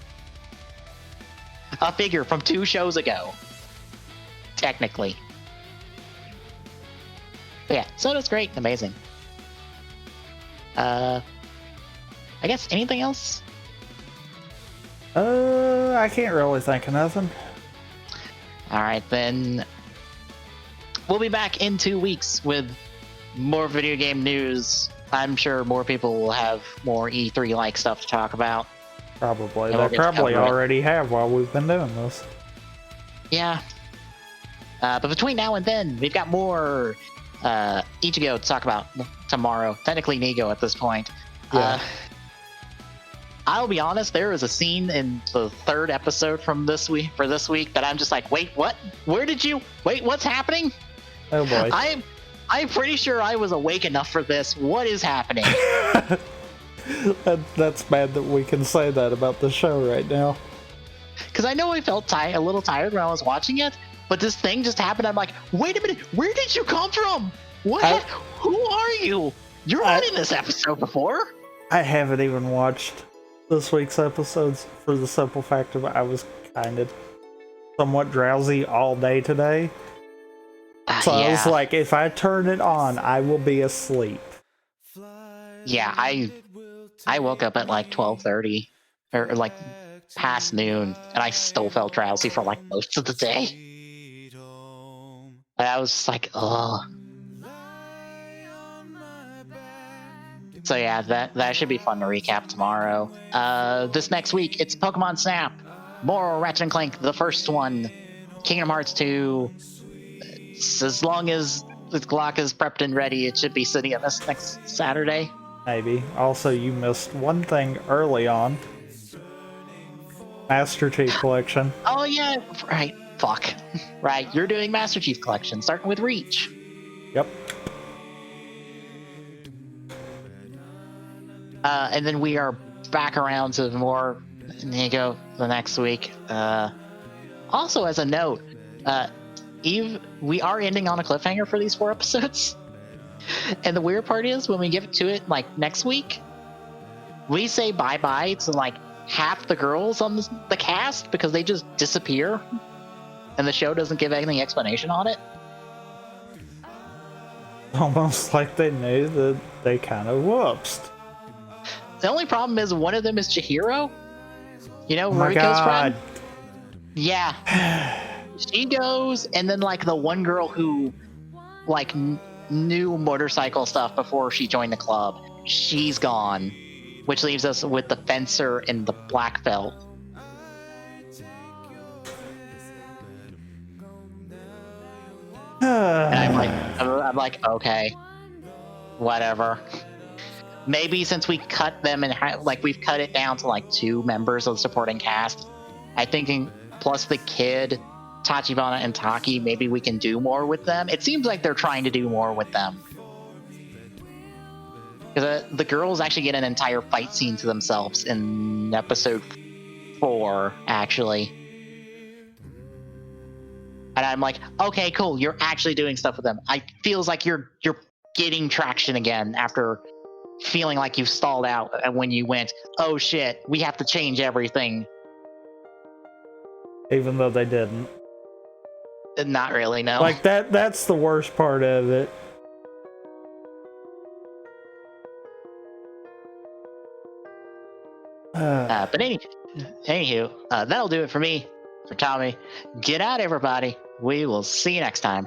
A figure from 2 shows ago. Technically. But yeah, Soda's great. Amazing. I guess anything else? I can't really think of nothing. Alright, then we'll be back in 2 weeks with more video game news. I'm sure more people will have more E3-like stuff to talk about. Probably. And we'll They get to probably cover it. already have while we've been doing this. Yeah. But between now and then, we've got more Ichigo to talk about tomorrow. Technically Nigo at this point. Yeah. I'll be honest, there is a scene in the 3rd episode from this week that I'm just like, wait, what? Wait, what's happening? Oh boy. I'm pretty sure I was awake enough for this. What is happening? That's bad that we can say that about the show right now. Because I know I felt a little tired when I was watching it, but this thing just happened. I'm like, wait a minute, where did you come from? What? Who are you? You're not in this episode before. I haven't even watched this week's episodes for the simple fact of I was kind of somewhat drowsy all day today. So I was like, if I turn it on, I will be asleep. Yeah, I woke up at like 12:30 or like past noon, and I still felt drowsy for like most of the day. And I was just like, ugh. So yeah, that should be fun to recap tomorrow. This next week, it's Pokemon Snap, more Ratchet and Clank, the first one, Kingdom Hearts 2. As long as the clock is prepped and ready, it should be sitting at this next Saturday. Maybe. Also, you missed one thing early on. Master Chief Collection. Oh yeah, right. Fuck. Right, you're doing Master Chief Collection, starting with Reach. Yep. And then we are back around to more Nigo the next week. Also, as a note, Eve, we are ending on a cliffhanger for these 4 episodes. And the weird part is, when we get to it like next week, we say bye-bye to like half the girls on the cast because they just disappear. And the show doesn't give any explanation on it. Almost like they knew that they kind of whoopsed. The only problem is one of them is Chihiro. You know, Oh my Ruriko's God. friend. Yeah. She goes, and then like the one girl who like knew motorcycle stuff before she joined the club, she's gone, which leaves us with the fencer and the black belt. And I'm like, okay, whatever. Maybe since we cut them and we've cut it down to like 2 members of the supporting cast, I think plus the kid, Tachibana and Taki, maybe we can do more with them. It seems like they're trying to do more with them. Because the girls actually get an entire fight scene to themselves in episode 4, actually. And I'm like, okay, cool, you're actually doing stuff with them. It feels like you're getting traction again after feeling like you stalled out when you went, oh shit, we have to change everything. Even though they didn't. Not really, no. Like that's the worst part of it. But anywho, that'll do it for me, for Tommy. Get out, everybody. We will see you next time.